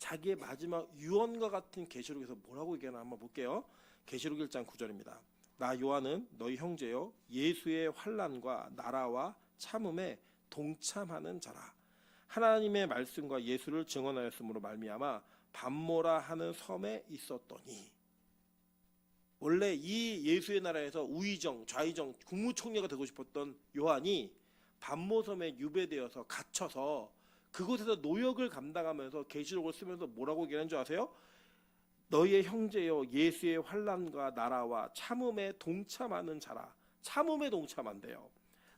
자기의 마지막 유언과 같은 계시록에서 뭐라고 얘기하나 한번 볼게요. 계시록 1장 9절입니다. 나 요한은 너희 형제요 예수의 환난과 나라와 참음에 동참하는 자라. 하나님의 말씀과 예수를 증언하였으므로 말미암아 밤모라 하는 섬에 있었더니. 원래 이 예수의 나라에서 우의정, 좌의정, 국무총리가 되고 싶었던 요한이 밤모섬에 유배되어서 갇혀서 그곳에서 노역을 감당하면서 계시록을 쓰면서 뭐라고 얘기하는 줄 아세요? 너희의 형제여 예수의 환난과 나라와 참음에 동참하는 자라. 참음에 동참한대요.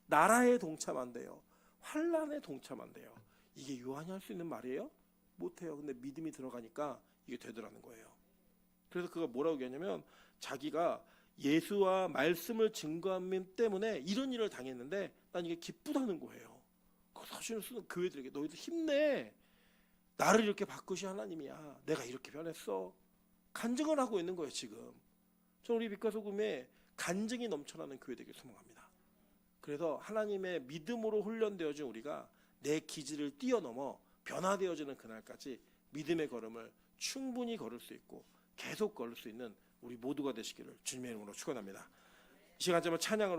나라에 동참한대요. 환난에 동참한대요. 이게 요한이 할 수 있는 말이에요? 못해요. 근데 믿음이 들어가니까 이게 되더라는 거예요. 그래서 그가 뭐라고 얘기하냐면 자기가 예수와 말씀을 증거함 때문에 이런 일을 당했는데 난 이게 기쁘다는 거예요. 그 서신을 쓰는 교회들에게 너희들 힘내. 나를 이렇게 바꾸신 하나님이야. 내가 이렇게 변했어. 간증을 하고 있는 거예요 지금. 저는 우리 빛과 소금에 간증이 넘쳐나는 교회 되길 소망합니다. 그래서 하나님의 믿음으로 훈련되어진 우리가 내 기질을 뛰어넘어 변화되어지는 그날까지 믿음의 걸음을 충분히 걸을 수 있고 계속 걸을 수 있는 우리 모두가 되시기를 주님의 이름으로 축원합니다. 이 시간쯤은 찬양으로